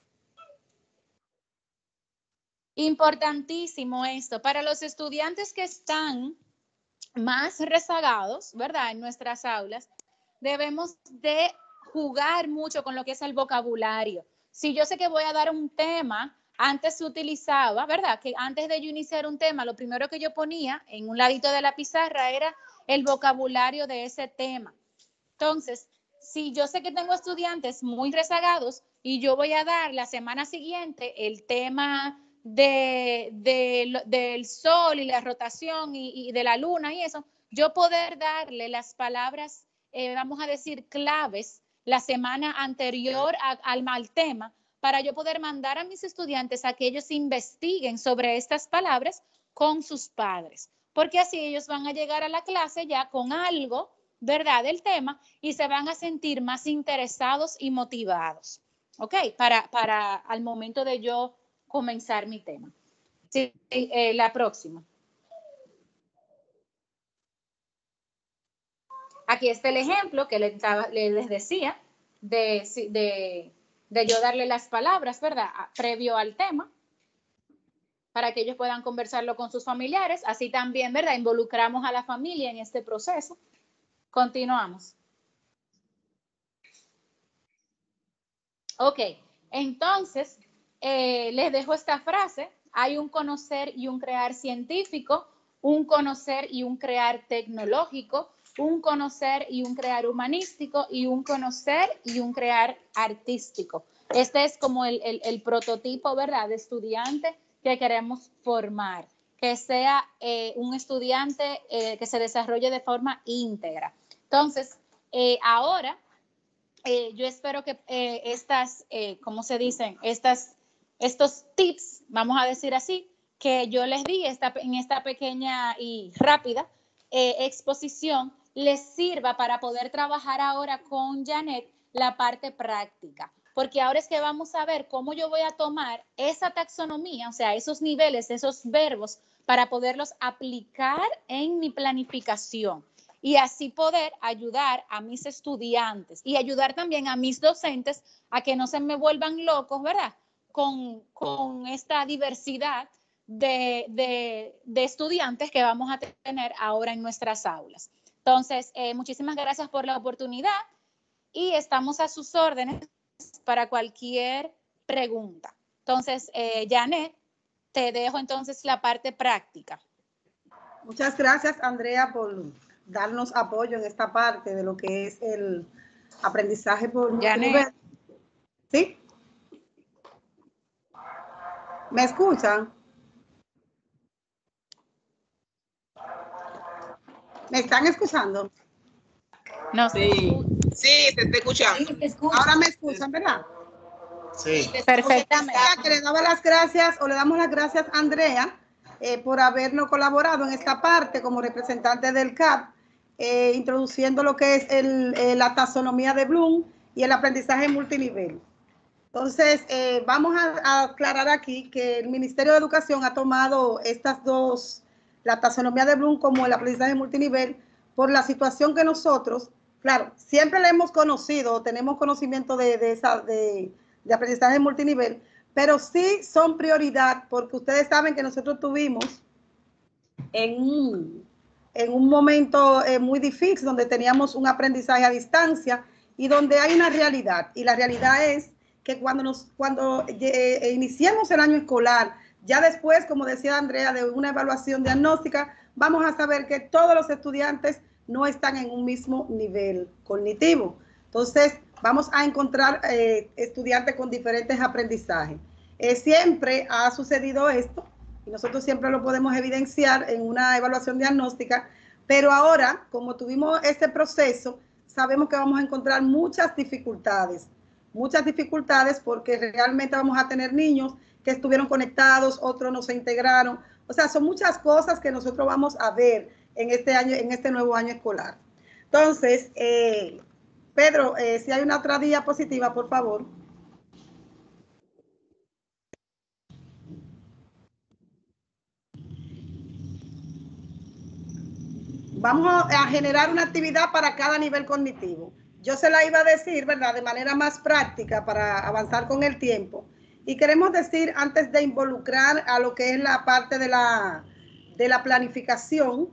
C: Importantísimo esto. Para los estudiantes que están más rezagados, ¿verdad?, en nuestras aulas, debemos de jugar mucho con lo que es el vocabulario. Si yo sé que voy a dar un tema, antes se utilizaba, ¿verdad?, que antes de yo iniciar un tema, lo primero que yo ponía en un ladito de la pizarra era el vocabulario de ese tema. Entonces, si yo sé que tengo estudiantes muy rezagados y yo voy a dar la semana siguiente el tema del sol y la rotación y de la luna y eso, yo poder darle las palabras, vamos a decir, claves la semana anterior al tema, para yo poder mandar a mis estudiantes a que ellos investiguen sobre estas palabras con sus padres, porque así ellos van a llegar a la clase ya con algo, ¿verdad?, del tema, y se van a sentir más interesados y motivados, ¿ok? Para al momento de yo comenzar mi tema. Sí, la próxima. Aquí está el ejemplo que les decía de de yo darle las palabras, ¿verdad? Previo al tema, para que ellos puedan conversarlo con sus familiares. Así también, ¿verdad? Involucramos a la familia en este proceso. Continuamos. Ok, entonces, les dejo esta frase. Hay un conocer y un crear científico, un conocer y un crear tecnológico, un conocer y un crear humanístico y un conocer y un crear artístico. Este es como el prototipo, ¿verdad?, de estudiante que queremos formar, que sea un estudiante que se desarrolle de forma íntegra. Entonces, ahora, yo espero que ¿cómo se dicen? Estos tips, vamos a decir así, que yo les di en esta pequeña y rápida exposición, les sirva para poder trabajar ahora con Janet la parte práctica. Porque ahora es que vamos a ver cómo yo voy a tomar esa taxonomía, o sea, esos niveles, esos verbos, para poderlos aplicar en mi planificación y así poder ayudar a mis estudiantes y ayudar también a mis docentes a que no se me vuelvan locos, ¿verdad?, con esta diversidad de estudiantes que vamos a tener ahora en nuestras aulas. Entonces, muchísimas gracias por la oportunidad y estamos a sus órdenes para cualquier pregunta. Entonces, Janet, te dejo entonces la parte práctica.
D: Muchas gracias, Andrea, por darnos apoyo en esta parte de lo que es el aprendizaje por multinivel. ¿Sí? ¿Me escuchan? ¿Me están escuchando?
C: No,
G: sí, sí, te estoy escuchando.
D: Ahora me escuchan, ¿verdad?
E: Sí.
C: Perfectamente.
D: Que le daba las gracias, o le damos las gracias a Andrea por habernos colaborado en esta parte como representante del CAP, introduciendo lo que es la taxonomía de Bloom y el aprendizaje multinivel. Entonces, vamos a aclarar aquí que el Ministerio de Educación ha tomado estas dos, la taxonomía de Bloom como el aprendizaje multinivel, por la situación que nosotros, claro, siempre la hemos conocido, tenemos conocimiento de aprendizaje multinivel, pero sí son prioridad porque ustedes saben que nosotros tuvimos en un momento muy difícil donde teníamos un aprendizaje a distancia y donde hay una realidad, y la realidad es que cuando iniciemos el año escolar, ya después, como decía Andrea, de una evaluación diagnóstica, vamos a saber que todos los estudiantes no están en un mismo nivel cognitivo. Entonces, vamos a encontrar estudiantes con diferentes aprendizajes. Siempre ha sucedido esto, y nosotros siempre lo podemos evidenciar en una evaluación diagnóstica, pero ahora, como tuvimos este proceso, sabemos que vamos a encontrar muchas dificultades porque realmente vamos a tener niños que estuvieron conectados, otros no se integraron. O sea, son muchas cosas que nosotros vamos a ver en este año, en este nuevo año escolar. Entonces, Pedro, si hay una otra diapositiva, por favor. Vamos a generar una actividad para cada nivel cognitivo. Yo se la iba a decir, ¿verdad?, de manera más práctica para avanzar con el tiempo. Y queremos decir, antes de involucrar a lo que es la parte de la planificación,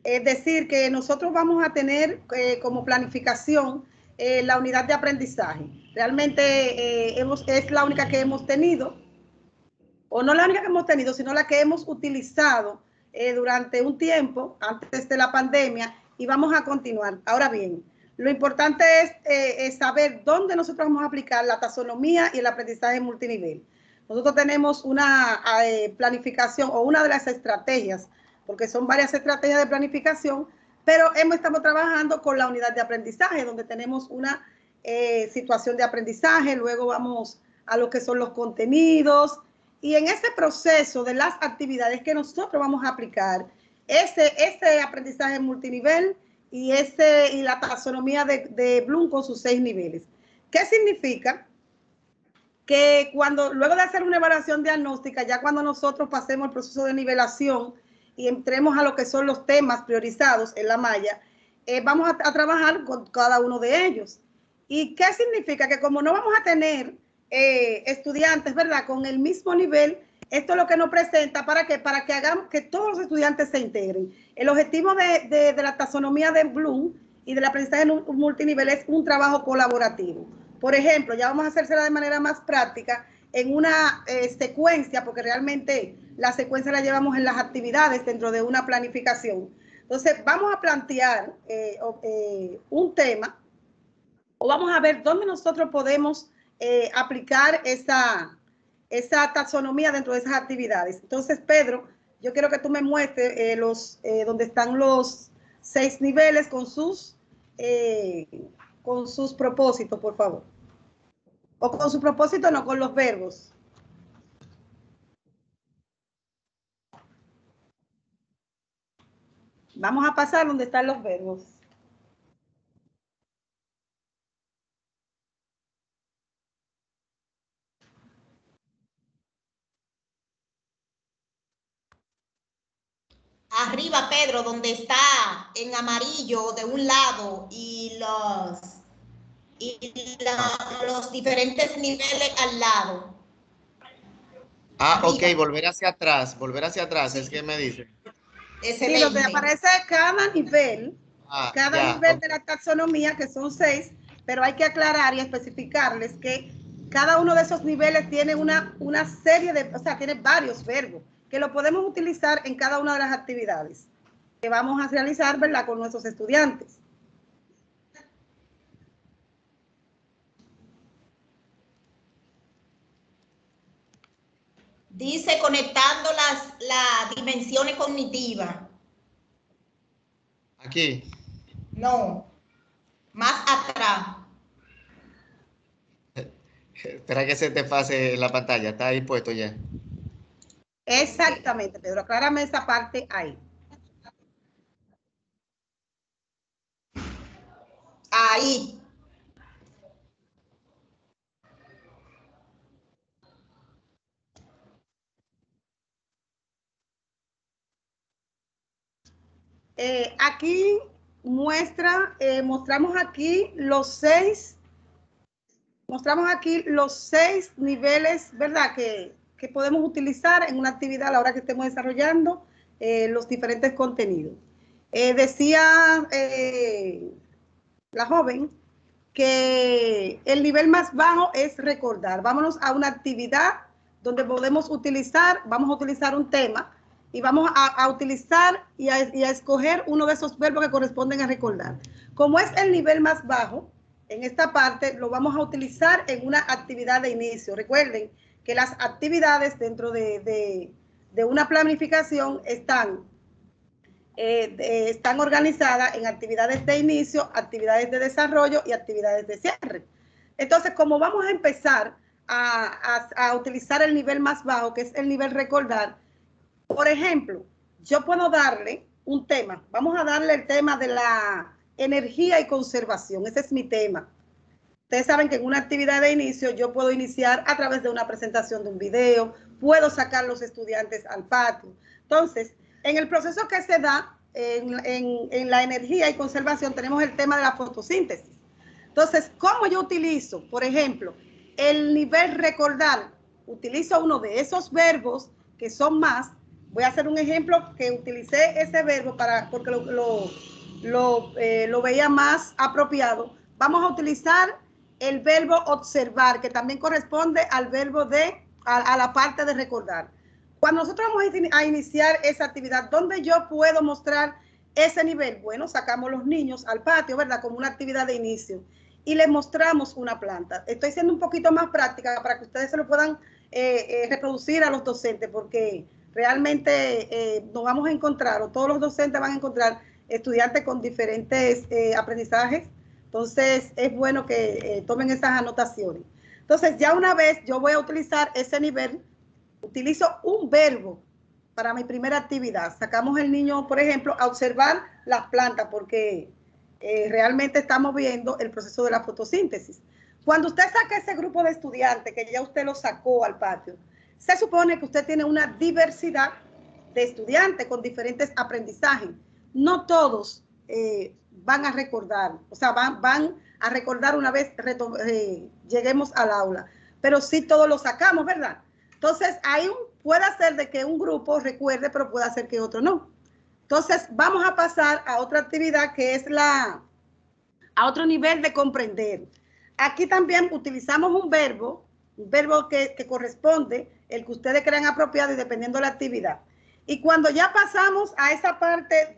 D: es decir, que nosotros vamos a tener como planificación la unidad de aprendizaje. Realmente es la única que hemos tenido, o no la única que hemos tenido, sino la que hemos utilizado durante un tiempo antes de la pandemia, y vamos a continuar. Ahora bien, lo importante es saber dónde nosotros vamos a aplicar la taxonomía y el aprendizaje multinivel. Nosotros tenemos una planificación, o una de las estrategias, porque son varias estrategias de planificación, pero estamos trabajando con la unidad de aprendizaje, donde tenemos una situación de aprendizaje, luego vamos a lo que son los contenidos, y en ese proceso de las actividades que nosotros vamos a aplicar, ese aprendizaje multinivel y la taxonomía de Bloom con sus 6 niveles. ¿Qué significa? Que luego de hacer una evaluación diagnóstica, ya cuando nosotros pasemos el proceso de nivelación y entremos a lo que son los temas priorizados en la malla, vamos a trabajar con cada uno de ellos. ¿Y qué significa? Que como no vamos a tener estudiantes, ¿verdad? Con el mismo nivel. Esto es lo que nos presenta para que hagamos que todos los estudiantes se integren. El objetivo de la taxonomía de Bloom y del aprendizaje multinivel es un trabajo colaborativo. Por ejemplo, ya vamos a hacérsela de manera más práctica en una secuencia, porque realmente la secuencia la llevamos en las actividades dentro de una planificación. Entonces, vamos a plantear un tema o vamos a ver dónde nosotros podemos aplicar esa taxonomía dentro de esas actividades. Entonces, Pedro, yo quiero que tú me muestres donde están los 6 niveles con sus propósitos, por favor. O con su propósito, no, con los verbos. Vamos a pasar donde están los verbos.
A: Arriba, Pedro, donde está en amarillo de un lado y los diferentes niveles al lado.
E: Ah,
A: Arriba.
E: ok, volver hacia atrás, sí. Es que me dice.
D: Sí, donde aparece cada nivel, nivel de la taxonomía, que son 6, pero hay que aclarar y especificarles que cada uno de esos niveles tiene una serie de, o sea, tiene varios verbos que lo podemos utilizar en cada una de las actividades que vamos a realizar, ¿verdad?, con nuestros estudiantes.
A: Dice conectando las dimensiones cognitivas.
E: Aquí.
A: No, más atrás.
E: Espera que se te pase la pantalla, está ahí puesto ya.
D: Exactamente, Pedro, aclárame esa parte ahí.
A: Ahí.
D: Aquí mostramos aquí los 6 niveles, ¿verdad?, que podemos utilizar en una actividad a la hora que estemos desarrollando los diferentes contenidos. Decía la joven que el nivel más bajo es recordar. Vámonos a una actividad donde podemos vamos a utilizar un tema y vamos a utilizar y a escoger uno de esos verbos que corresponden a recordar. Como es el nivel más bajo, en esta parte lo vamos a utilizar en una actividad de inicio. Recuerden que las actividades dentro de una planificación están organizadas en actividades de inicio, actividades de desarrollo y actividades de cierre. Entonces, como vamos a empezar a utilizar el nivel más bajo, que es el nivel recordar, por ejemplo, yo puedo darle un tema. Vamos a darle el tema de la energía y conservación. Ese es mi tema. Ustedes saben que en una actividad de inicio yo puedo iniciar a través de una presentación de un video, puedo sacar a los estudiantes al patio. Entonces, en el proceso que se da en la energía y conservación tenemos el tema de la fotosíntesis. Entonces, ¿cómo yo utilizo, por ejemplo, el nivel recordar? Utilizo uno de esos verbos que son más. Voy a hacer un ejemplo que utilicé ese verbo porque lo veía más apropiado. Vamos a utilizar el verbo observar, que también corresponde al verbo a la parte de recordar. Cuando nosotros vamos a iniciar esa actividad, ¿dónde yo puedo mostrar ese nivel? Bueno, sacamos los niños al patio, ¿verdad?, como una actividad de inicio y les mostramos una planta. Estoy siendo un poquito más práctica para que ustedes se lo puedan reproducir a los docentes, porque realmente nos vamos a encontrar, o todos los docentes van a encontrar estudiantes con diferentes aprendizajes. Entonces, es bueno que tomen esas anotaciones. Entonces, ya una vez yo voy a utilizar ese nivel, utilizo un verbo para mi primera actividad. Sacamos el niño, por ejemplo, a observar las plantas, porque realmente estamos viendo el proceso de la fotosíntesis. Cuando usted saca ese grupo de estudiantes, que ya usted lo sacó al patio, se supone que usted tiene una diversidad de estudiantes con diferentes aprendizajes. No todos van a recordar, o sea, van a recordar una vez lleguemos al aula. pero sí todos lo sacamos, ¿verdad? Entonces, puede ser de que un grupo recuerde, pero puede ser que otro no. Entonces, vamos a pasar a otra actividad que es a otro nivel de comprender. Aquí también utilizamos un verbo que corresponde, el que ustedes crean apropiado y dependiendo de la actividad. Y cuando ya pasamos a esa parte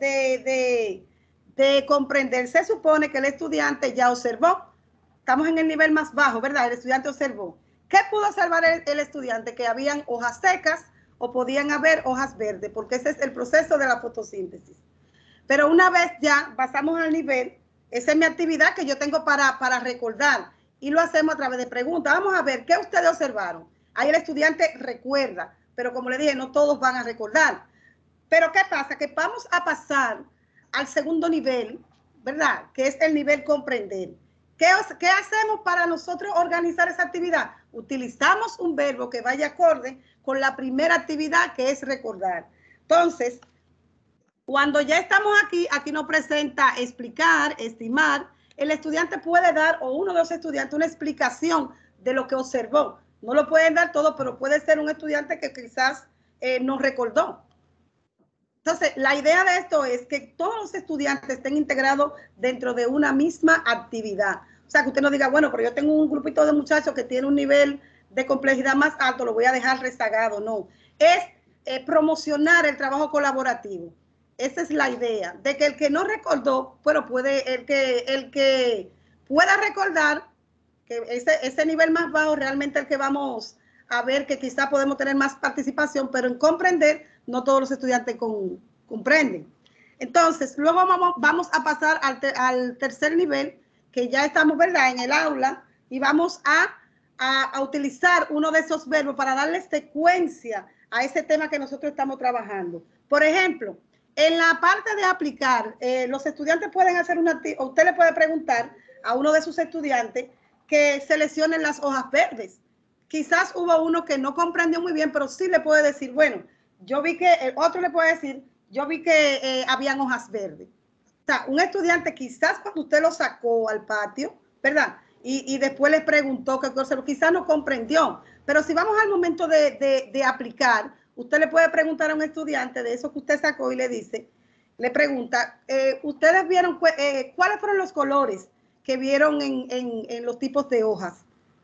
D: de comprender, se supone que el estudiante ya observó. Estamos en el nivel más bajo, ¿verdad? El estudiante observó. ¿Qué pudo observar el estudiante? Que habían hojas secas o podían haber hojas verdes, porque ese es el proceso de la fotosíntesis. Pero una vez ya pasamos al nivel, esa es mi actividad que yo tengo para recordar y lo hacemos a través de preguntas. Vamos a ver, ¿qué ustedes observaron? Ahí el estudiante recuerda, pero como le dije, no todos van a recordar. Pero ¿qué pasa? Que vamos a pasar al segundo nivel, ¿verdad? Que es el nivel comprender. ¿Qué hacemos para nosotros organizar esa actividad? Utilizamos un verbo que vaya acorde con la primera actividad, que es recordar. Entonces, cuando ya estamos aquí nos presenta explicar, estimar. El estudiante puede dar, o uno de los estudiantes, una explicación de lo que observó. No lo pueden dar todo, pero puede ser un estudiante que quizás no recordó. Entonces, la idea de esto es que todos los estudiantes estén integrados dentro de una misma actividad. O sea, que usted no diga, bueno, pero yo tengo un grupito de muchachos que tiene un nivel de complejidad más alto, lo voy a dejar rezagado. No, es promocionar el trabajo colaborativo. Esa es la idea, de que el que no recordó, bueno, el que pueda recordar, que ese nivel más bajo realmente el que vamos a ver que quizá podemos tener más participación, pero en comprender, no todos los estudiantes comprenden. Entonces, luego vamos a pasar al tercer nivel, que ya estamos, ¿verdad?, en el aula, y vamos a utilizar uno de esos verbos para darle secuencia a ese tema que nosotros estamos trabajando. Por ejemplo, en la parte de aplicar, los estudiantes pueden hacer o usted le puede preguntar a uno de sus estudiantes que seleccionen las hojas verdes. Quizás hubo uno que no comprendió muy bien, pero sí le puede decir, bueno, yo vi que, el otro le puede decir, yo vi que habían hojas verdes. O sea, un estudiante quizás cuando usted lo sacó al patio, ¿verdad? Y después le preguntó qué cosa, quizás no comprendió. Pero si vamos al momento de aplicar, usted le puede preguntar a un estudiante de eso que usted sacó y le pregunta, ¿ustedes vieron cuáles fueron los colores que vieron en los tipos de hojas?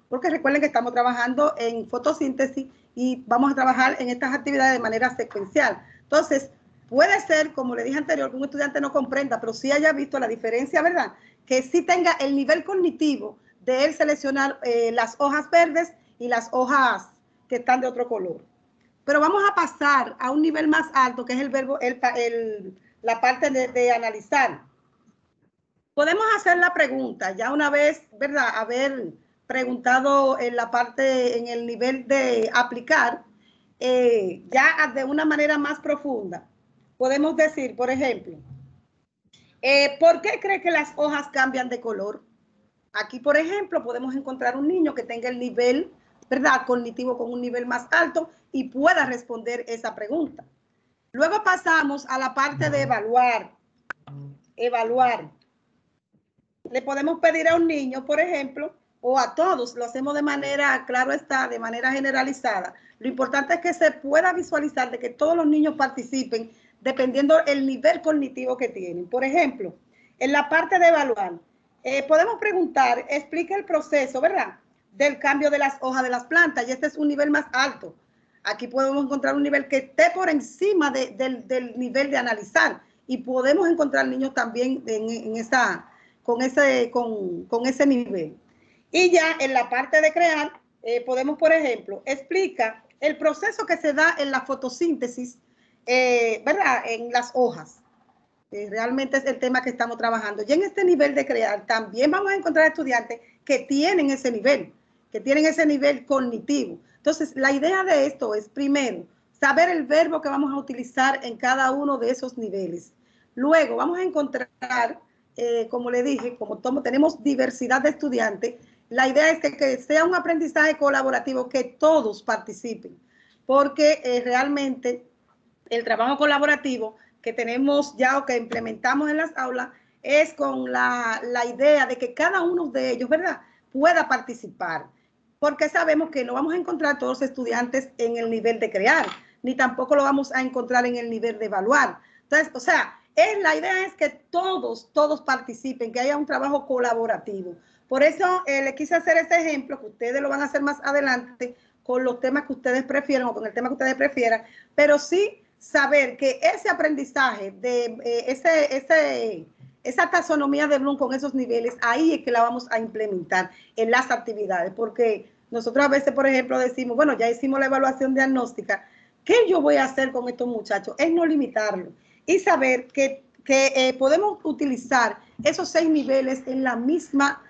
D: Porque recuerden que estamos trabajando en fotosíntesis y vamos a trabajar en estas actividades de manera secuencial. Entonces, puede ser, como le dije anterior, que un estudiante no comprenda, pero sí haya visto la diferencia, ¿verdad? Que sí tenga el nivel cognitivo de él seleccionar las hojas verdes y las hojas que están de otro color. Pero vamos a pasar a un nivel más alto, que es el verbo, la parte de analizar. Podemos hacer la pregunta, ya una vez, ¿verdad?, haber preguntado en la parte, en el nivel de aplicar, ya de una manera más profunda. Podemos decir, por ejemplo, ¿por qué cree que las hojas cambian de color? Aquí, por ejemplo, podemos encontrar un niño que tenga el nivel, ¿verdad?, cognitivo con un nivel más alto y pueda responder esa pregunta. Luego pasamos a la parte de evaluar. Evaluar. Le podemos pedir a un niño, por ejemplo, o a todos, lo hacemos de manera, claro está, de manera generalizada. Lo importante es que se pueda visualizar de que todos los niños participen dependiendo el nivel cognitivo que tienen. Por ejemplo, en la parte de evaluar, podemos preguntar, explica el proceso, ¿verdad?, del cambio de las hojas de las plantas, y este es un nivel más alto. Aquí podemos encontrar un nivel que esté por encima del nivel de analizar, y podemos encontrar niños también con ese nivel. Y ya en la parte de crear, podemos, por ejemplo, explica el proceso que se da en la fotosíntesis, ¿verdad?, en las hojas. Realmente es el tema que estamos trabajando. Y en este nivel de crear también vamos a encontrar estudiantes que tienen ese nivel cognitivo. Entonces, la idea de esto es, primero, saber el verbo que vamos a utilizar en cada uno de esos niveles. Luego, vamos a encontrar, como le dije, como tenemos diversidad de estudiantes, la idea es que sea un aprendizaje colaborativo, que todos participen, porque realmente el trabajo colaborativo que tenemos ya o que implementamos en las aulas es con la idea de que cada uno de ellos, ¿verdad?, pueda participar. porque sabemos que no vamos a encontrar todos los estudiantes en el nivel de crear, ni tampoco lo vamos a encontrar en el nivel de evaluar. Entonces, o sea, la idea es que todos participen, que haya un trabajo colaborativo. Por eso le quise hacer este ejemplo, que ustedes lo van a hacer más adelante con los temas que ustedes prefieran o con el tema que ustedes prefieran, pero sí saber que ese aprendizaje de esa taxonomía de Bloom con esos niveles, ahí es que la vamos a implementar en las actividades, porque nosotros a veces, por ejemplo, decimos, bueno, ya hicimos la evaluación diagnóstica, ¿qué yo voy a hacer con estos muchachos? Es no limitarlo y saber que podemos utilizar esos 6 niveles en la misma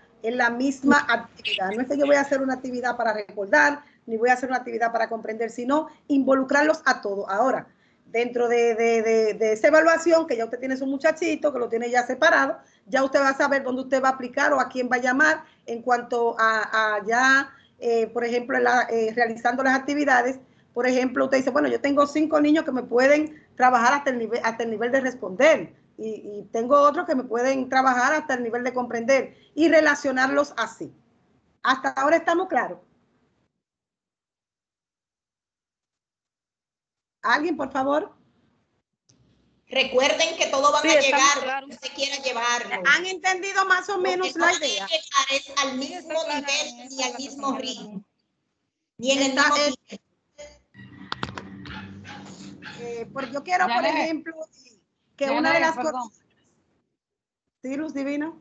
D: actividad. No es que yo voy a hacer una actividad para recordar, ni voy a hacer una actividad para comprender, sino involucrarlos a todos. Ahora, dentro de esa evaluación, que ya usted tiene su muchachito, que lo tiene ya separado, ya usted va a saber dónde usted va a aplicar o a quién va a llamar en cuanto a ya, por ejemplo, realizando las actividades. Por ejemplo, usted dice, bueno, yo tengo 5 niños que me pueden trabajar hasta el nivel de responder y tengo otros que me pueden trabajar hasta el nivel de comprender y relacionarlos así. Hasta ahora estamos claros. ¿Alguien, por favor?
A: Recuerden que todos van a llegar, claro. Si usted quiera llevarlo.
D: ¿Han entendido más o menos la idea?
A: Es al mismo nivel y al mismo ritmo. Ni en el mismo tiempo.
D: Porque yo quiero, por ejemplo, que una de las cosas... ¿Sí, Luz Divina?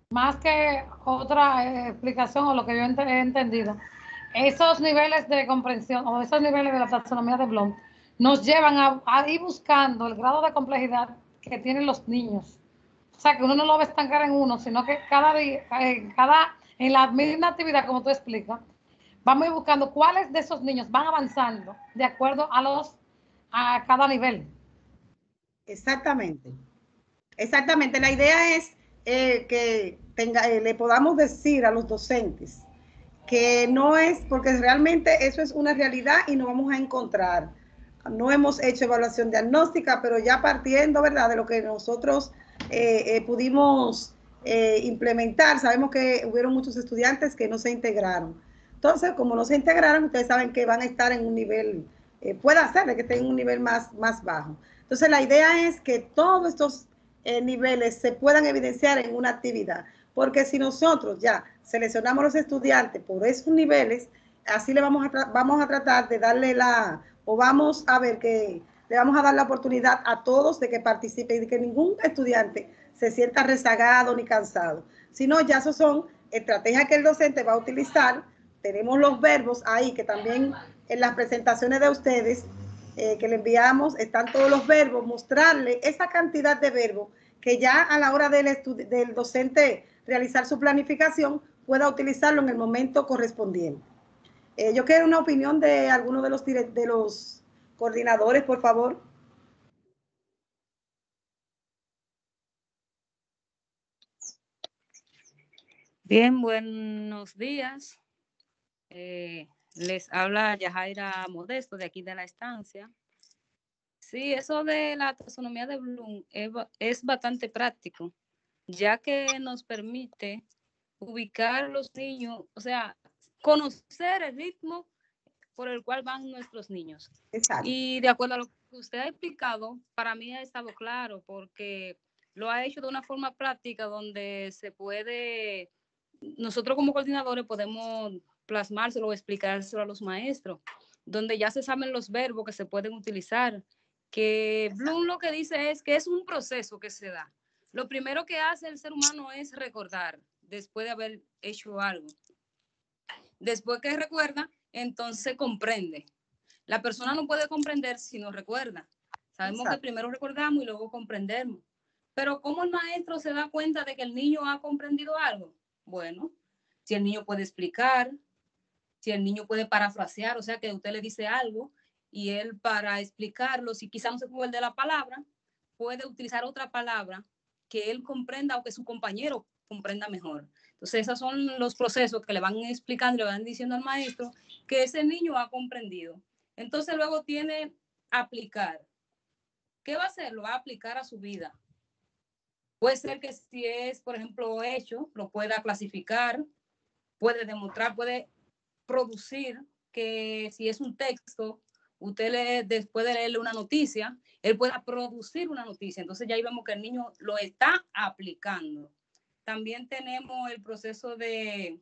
J: Más que otra explicación o lo que yo he entendido, esos niveles de comprensión o esos niveles de la taxonomía de Bloom nos llevan a ir buscando el grado de complejidad que tienen los niños. O sea, que uno no lo va a estancar en uno, sino que cada día, en la misma actividad, como tú explicas, vamos a ir buscando cuáles de esos niños van avanzando de acuerdo a cada nivel.
D: Exactamente. Exactamente. La idea es que le podamos decir a los docentes que no es, porque realmente eso es una realidad y nos vamos a encontrar. No hemos hecho evaluación diagnóstica, pero ya partiendo, ¿verdad?, de lo que nosotros pudimos implementar, sabemos que hubieron muchos estudiantes que no se integraron. Entonces, como no se integraron, ustedes saben que van a estar en un nivel, puede ser que estén en un nivel más bajo. Entonces, la idea es que todos estos niveles se puedan evidenciar en una actividad, porque si nosotros ya seleccionamos los estudiantes por esos niveles, así le vamos a tratar de darle vamos a ver que le vamos a dar la oportunidad a todos de que participen y de que ningún estudiante se sienta rezagado ni cansado, sino ya esos son estrategias que el docente va a utilizar. Tenemos los verbos ahí, que también en las presentaciones de ustedes que le enviamos están todos los verbos, mostrarle esa cantidad de verbos que ya a la hora del docente realizar su planificación pueda utilizarlo en el momento correspondiente. Yo quiero una opinión de alguno de los coordinadores, por favor.
K: Bien, buenos días. Les habla Yajaira Modesto de aquí de la estancia. Sí, eso de la taxonomía de Bloom es bastante práctico, ya que nos permite ubicar los niños, o sea, conocer el ritmo por el cual van nuestros niños.
D: Exacto.
K: Y de acuerdo a lo que usted ha explicado, para mí ha estado claro, porque lo ha hecho de una forma práctica donde se puede, nosotros como coordinadores podemos plasmárselo o explicárselo a los maestros, donde ya se saben los verbos que se pueden utilizar, que Bloom lo que dice es que es un proceso que se da. Lo primero que hace el ser humano es recordar después de haber hecho algo. Después que recuerda, entonces comprende. La persona no puede comprender si no recuerda. Sabemos Exacto. Que primero recordamos y luego comprendemos. Pero ¿cómo el maestro se da cuenta de que el niño ha comprendido algo? Bueno, si el niño puede explicar, si el niño puede parafrasear, o sea que usted le dice algo y él para explicarlo, si quizá no se puede de la palabra, puede utilizar otra palabra que él comprenda o que su compañero comprenda mejor. Entonces, esos son los procesos que le van explicando, le van diciendo al maestro que ese niño ha comprendido. Entonces, luego tiene aplicar. ¿Qué va a hacer? Lo va a aplicar a su vida. Puede ser que si es, por ejemplo, hecho, lo pueda clasificar puede demostrar, puede producir que si es un texto, usted después de leerle una noticia, él pueda producir una noticia. Entonces ya ahí vemos que el niño lo está aplicando. También tenemos el proceso de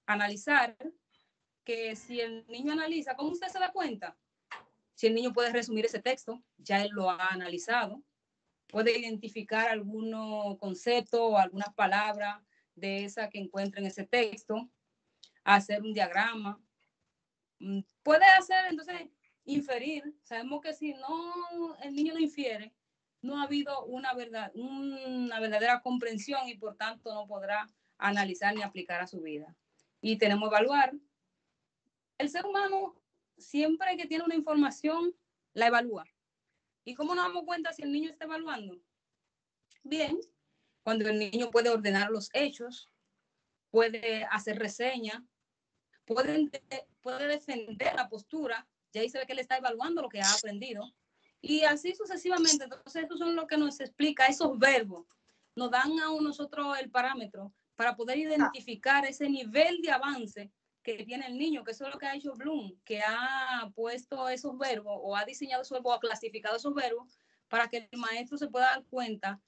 K: analizar, que si el niño analiza, ¿cómo usted se da cuenta? Si el niño puede resumir ese texto, ya él lo ha analizado, puede identificar algunos conceptos o algunas palabras de esa que encuentra en ese texto, hacer un diagrama, puede hacer, entonces, inferir. Sabemos que si no, el niño no infiere, no ha habido una verdadera comprensión y por tanto no podrá analizar ni aplicar a su vida. Y tenemos que evaluar. El ser humano, siempre que tiene una información, la evalúa. ¿Y cómo nos damos cuenta si el niño está evaluando? Bien, cuando el niño puede ordenar los hechos, puede hacer reseña, puede defender la postura, ya ahí se ve que él está evaluando lo que ha aprendido. Y así sucesivamente. Entonces, eso son lo que nos explica, esos verbos. Nos dan a nosotros el parámetro para poder identificar ese nivel de avance que tiene el niño, que eso es lo que ha hecho Bloom, que ha puesto esos verbos o ha diseñado esos verbos o ha clasificado esos verbos para que el maestro se pueda dar cuenta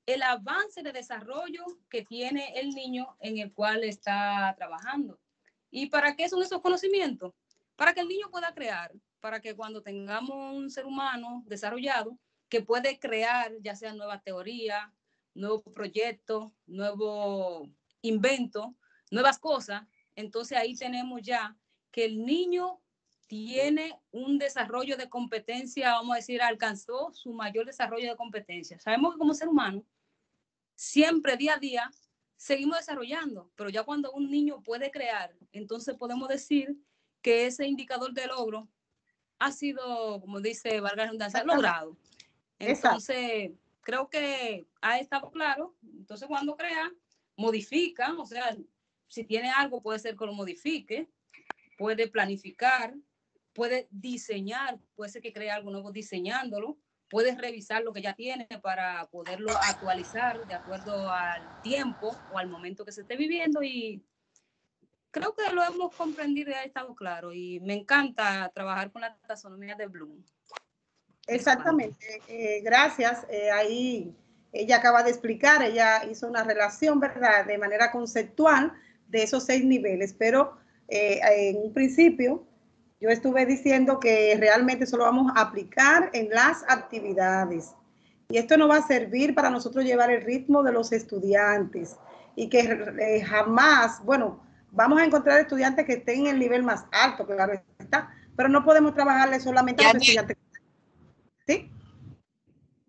K: el avance de desarrollo que tiene el niño en el cual está trabajando. ¿Y para qué son esos conocimientos? Para que el niño pueda crear, para que cuando tengamos un ser humano desarrollado que puede crear ya sea nuevas teorías, nuevos proyectos, nuevos inventos, nuevas cosas, entonces ahí tenemos ya que el niño tiene un desarrollo de competencia, vamos a decir, alcanzó su mayor desarrollo de competencia. Sabemos que como ser humano, siempre día a día, seguimos desarrollando, pero ya cuando un niño puede crear, entonces podemos decir que ese indicador de logro ha sido, como dice valga la redundancia, logrado. Entonces, creo que ha estado claro. Entonces, cuando crea, modifica, o sea, si tiene algo puede ser que lo modifique, puede planificar, puede diseñar, puede ser que cree algo nuevo diseñándolo, puedes revisar lo que ya tiene para poderlo actualizar de acuerdo al tiempo o al momento que se esté viviendo, y creo que lo hemos comprendido y ha estado claro, y me encanta trabajar con la taxonomía de Bloom.
D: Exactamente, gracias. Ahí ella acaba de explicar, ella hizo una relación, ¿verdad?, de manera conceptual de esos 6 niveles, pero en un principio yo estuve diciendo que realmente solo vamos a aplicar en las actividades. Y esto nos va a servir para nosotros llevar el ritmo de los estudiantes. Y que jamás, bueno, vamos a encontrar estudiantes que estén en el nivel más alto, claro está, pero no podemos trabajarle solamente a los estudiantes. ¿Sí?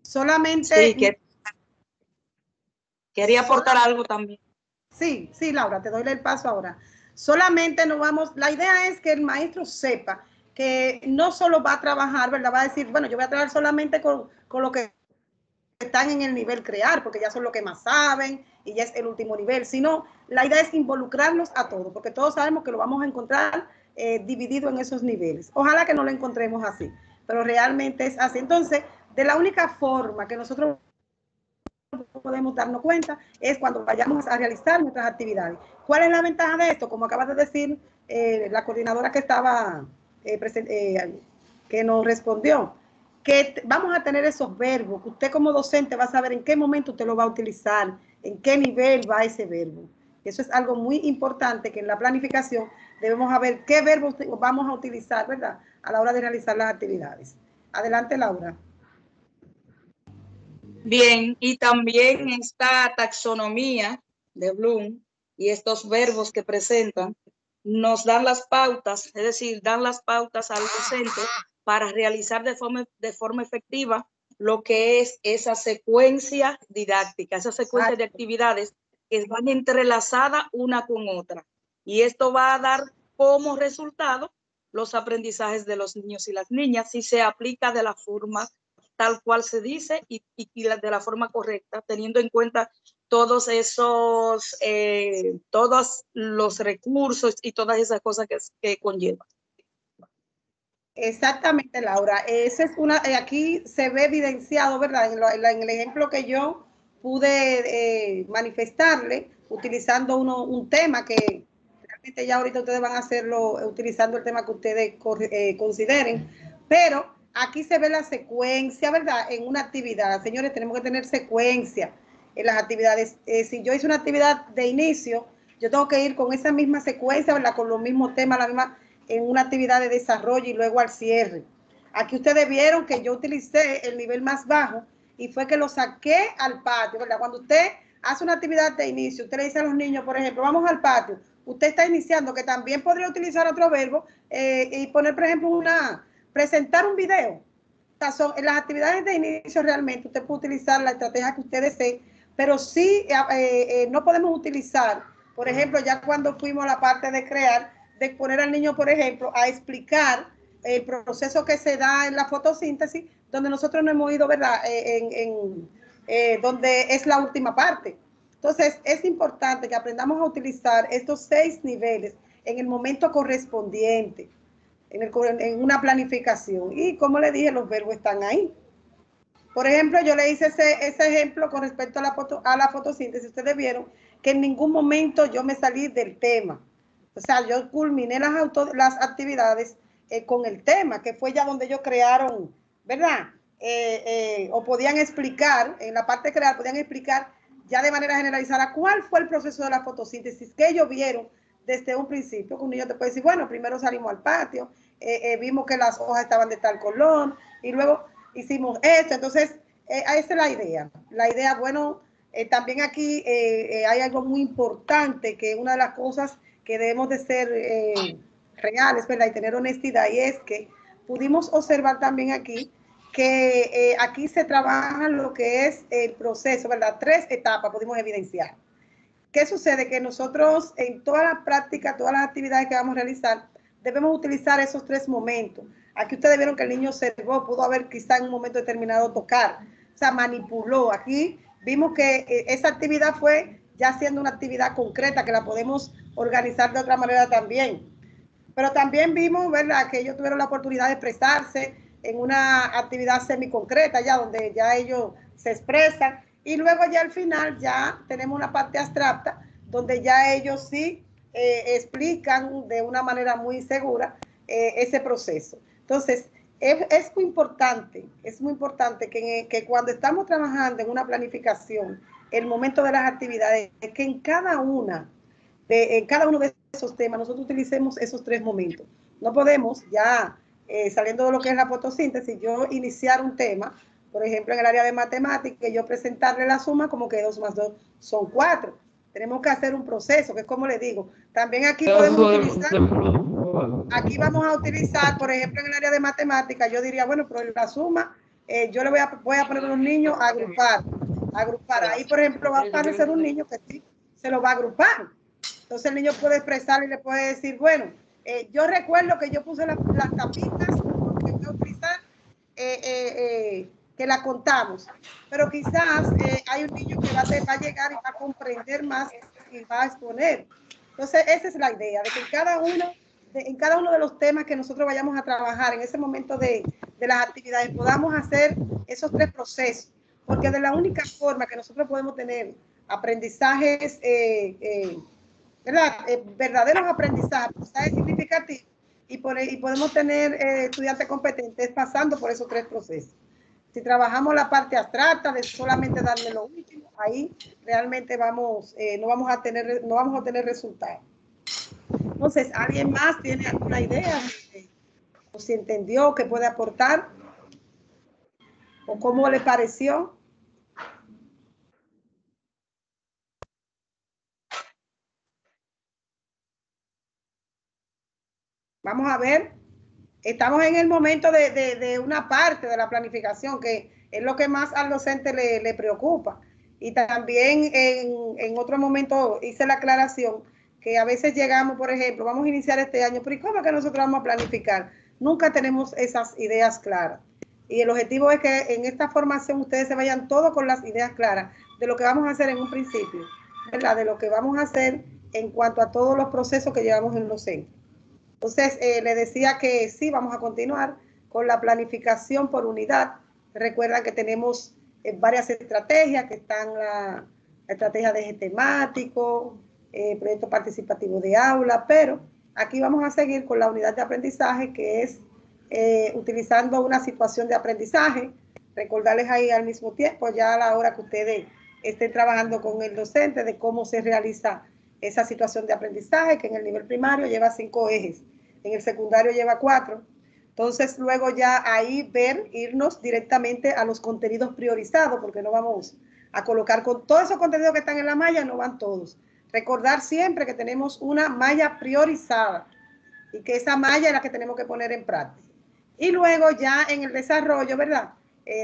D: Solamente...
H: Sí, quería aportar algo también.
D: Sí, sí, Laura, te doy el paso ahora. Solamente no vamos, la idea es que el maestro sepa que no solo va a trabajar, ¿verdad? Va a decir, bueno, yo voy a trabajar solamente con lo que están en el nivel crear, porque ya son los que más saben y ya es el último nivel, sino la idea es involucrarlos a todos, porque todos sabemos que lo vamos a encontrar dividido en esos niveles. Ojalá que no lo encontremos así, pero realmente es así. Entonces, de la única forma que nosotros podemos darnos cuenta es cuando vayamos a realizar nuestras actividades. ¿Cuál es la ventaja de esto? Como acaba de decir la coordinadora que estaba que nos respondió, que vamos a tener esos verbos, que usted como docente va a saber en qué momento usted lo va a utilizar, en qué nivel va ese verbo. Eso es algo muy importante, que en la planificación debemos saber qué verbos vamos a utilizar, ¿verdad?, a la hora de realizar las actividades. Adelante, Laura.
H: Bien, y también esta taxonomía de Bloom y estos verbos que presentan nos dan las pautas, es decir, dan las pautas al docente para realizar de forma efectiva lo que es esa secuencia didáctica, esa secuencia de actividades que van entrelazadas una con otra. Y esto va a dar como resultado los aprendizajes de los niños y las niñas si se aplica de la forma tal cual se dice y de la forma correcta, teniendo en cuenta todos esos, todos los recursos y todas esas cosas que conlleva.
D: Exactamente, Laura. Esa es una, aquí se ve evidenciado, ¿verdad? En el ejemplo que yo pude manifestarle, utilizando un tema que Realmente ya ahorita ustedes van a hacerlo utilizando el tema que ustedes consideren, pero aquí se ve la secuencia, ¿verdad? En una actividad, señores, tenemos que tener secuencia en las actividades. Si yo hice una actividad de inicio, yo tengo que ir con esa misma secuencia, ¿verdad? Con los mismos temas, la misma, en una actividad de desarrollo y luego al cierre. Aquí ustedes vieron que yo utilicé el nivel más bajo y fue que lo saqué al patio, ¿verdad? Cuando usted hace una actividad de inicio, usted le dice a los niños, por ejemplo, vamos al patio, usted está iniciando, que también podría utilizar otro verbo y poner, por ejemplo, presentar un video. O sea, en las actividades de inicio realmente usted puede utilizar la estrategia que usted desee, pero sí no podemos utilizar, por ejemplo, ya cuando fuimos a la parte de crear, de poner al niño, por ejemplo, a explicar el proceso que se da en la fotosíntesis, donde nosotros no hemos ido, ¿verdad? Donde es la última parte. Entonces, es importante que aprendamos a utilizar estos 6 niveles en el momento correspondiente, en una planificación. Y como le dije, los verbos están ahí. Por ejemplo, yo le hice ese ejemplo con respecto a la fotosíntesis. Ustedes vieron que en ningún momento yo me salí del tema. O sea, yo culminé las actividades con el tema, que fue ya donde ellos crearon, ¿verdad? O podían explicar, en la parte de crear, podían explicar ya de manera generalizada cuál fue el proceso de la fotosíntesis que ellos vieron desde un principio. Que un niño te puede decir, bueno, primero salimos al patio, vimos que las hojas estaban de tal color y luego hicimos esto. Entonces, esa es la idea. La idea, bueno, también aquí hay algo muy importante, que una de las cosas que debemos de ser reales, ¿verdad? Y tener honestidad, y es que pudimos observar también aquí que aquí se trabaja lo que es el proceso, ¿verdad? 3 etapas pudimos evidenciar. ¿Qué sucede? Que nosotros en toda la práctica, todas las actividades que vamos a realizar, debemos utilizar esos 3 momentos. Aquí ustedes vieron que el niño observó, pudo haber quizá en un momento determinado tocar, o sea, manipuló. Aquí vimos que esa actividad fue ya siendo una actividad concreta, que la podemos organizar de otra manera también. Pero también vimos, ¿verdad?, que ellos tuvieron la oportunidad de expresarse en una actividad semiconcreta, ya donde ya ellos se expresan. Y luego ya al final ya tenemos una parte abstracta, donde ya ellos sí explican de una manera muy segura ese proceso. Entonces, es muy importante que cuando estamos trabajando en una planificación, el momento de las actividades, es que en cada uno de esos temas nosotros utilicemos esos 3 momentos. No podemos ya, saliendo de lo que es la fotosíntesis, yo iniciar un tema, por ejemplo, en el área de matemáticas, yo presentarle la suma como que 2 más 2 son 4. Tenemos que hacer un proceso, que es como le digo. También aquí podemos utilizar, aquí vamos a utilizar, por ejemplo, en el área de matemáticas, yo diría, bueno, pero en la suma, yo le voy a poner a los niños a agrupar. Ahí, por ejemplo, va a aparecer un niño que sí se lo va a agrupar. Entonces el niño puede expresar y le puede decir, bueno, yo recuerdo que yo puse las tapitas, porque voy a utilizar, que la contamos, pero quizás hay un niño que va a llegar y va a comprender más y va a exponer. Entonces esa es la idea, de que en cada uno de los temas que nosotros vayamos a trabajar en ese momento de las actividades podamos hacer esos 3 procesos, porque de la única forma que nosotros podemos tener aprendizajes verdaderos aprendizajes significativos y podemos tener estudiantes competentes pasando por esos 3 procesos. Si trabajamos la parte abstracta de solamente darle lo último, ahí realmente no vamos a tener resultados. Entonces, ¿alguien más tiene alguna idea? ¿O si entendió que puede aportar? ¿O cómo le pareció? Vamos a ver. Estamos en el momento de una parte de la planificación, que es lo que más al docente le preocupa. Y también en otro momento hice la aclaración que a veces llegamos, por ejemplo, vamos a iniciar este año, pero ¿y cómo es que nosotros vamos a planificar? Nunca tenemos esas ideas claras. Y el objetivo es que en esta formación ustedes se vayan todos con las ideas claras de lo que vamos a hacer en un principio, ¿verdad? De lo que vamos a hacer en cuanto a todos los procesos que llevamos en los centros. Entonces, le decía que sí, vamos a continuar con la planificación por unidad. Recuerda que tenemos varias estrategias, que están la estrategia de eje temático, proyecto participativo de aula, pero aquí vamos a seguir con la unidad de aprendizaje, que es utilizando una situación de aprendizaje. Recordarles ahí al mismo tiempo, ya a la hora que ustedes estén trabajando con el docente, de cómo se realiza esa situación de aprendizaje, que en el nivel primario lleva 5 ejes, en el secundario lleva 4. Entonces, luego ya ahí irnos directamente a los contenidos priorizados, porque no vamos a colocar con todos esos contenidos que están en la malla, no van todos. Recordar siempre que tenemos una malla priorizada y que esa malla es la que tenemos que poner en práctica. Y luego ya en el desarrollo, ¿verdad?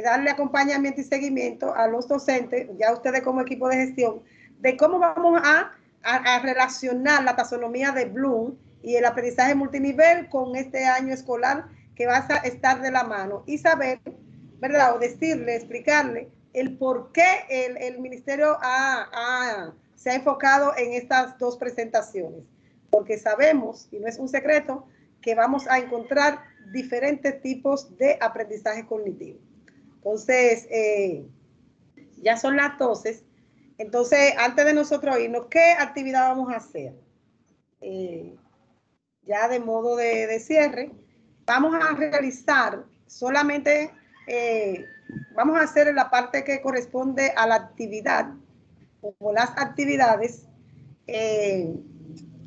D: Darle acompañamiento y seguimiento a los docentes, ya ustedes como equipo de gestión, de cómo vamos a relacionar la taxonomía de Bloom y el aprendizaje multinivel con este año escolar que va a estar de la mano, y saber, ¿verdad? O decirle, explicarle el por qué el ministerio se ha enfocado en estas 2 presentaciones, porque sabemos, y no es un secreto, que vamos a encontrar diferentes tipos de aprendizaje cognitivo. Entonces, ya son las 12. Entonces, antes de nosotros irnos, ¿qué actividad vamos a hacer? Ya de modo de cierre, vamos a realizar solamente, vamos a hacer la parte que corresponde a la actividad, o las actividades.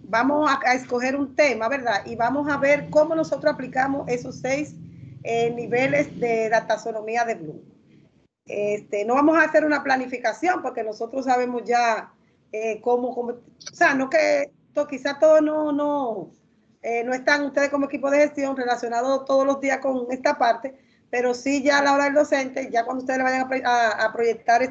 D: Vamos a escoger un tema, ¿verdad? Y vamos a ver cómo nosotros aplicamos esos 6 niveles de la taxonomía de Bloom. No vamos a hacer una planificación porque nosotros sabemos ya cómo, o sea, no que quizás todo no están ustedes como equipo de gestión relacionados todos los días con esta parte, pero sí ya a la hora del docente, ya cuando ustedes le vayan a proyectar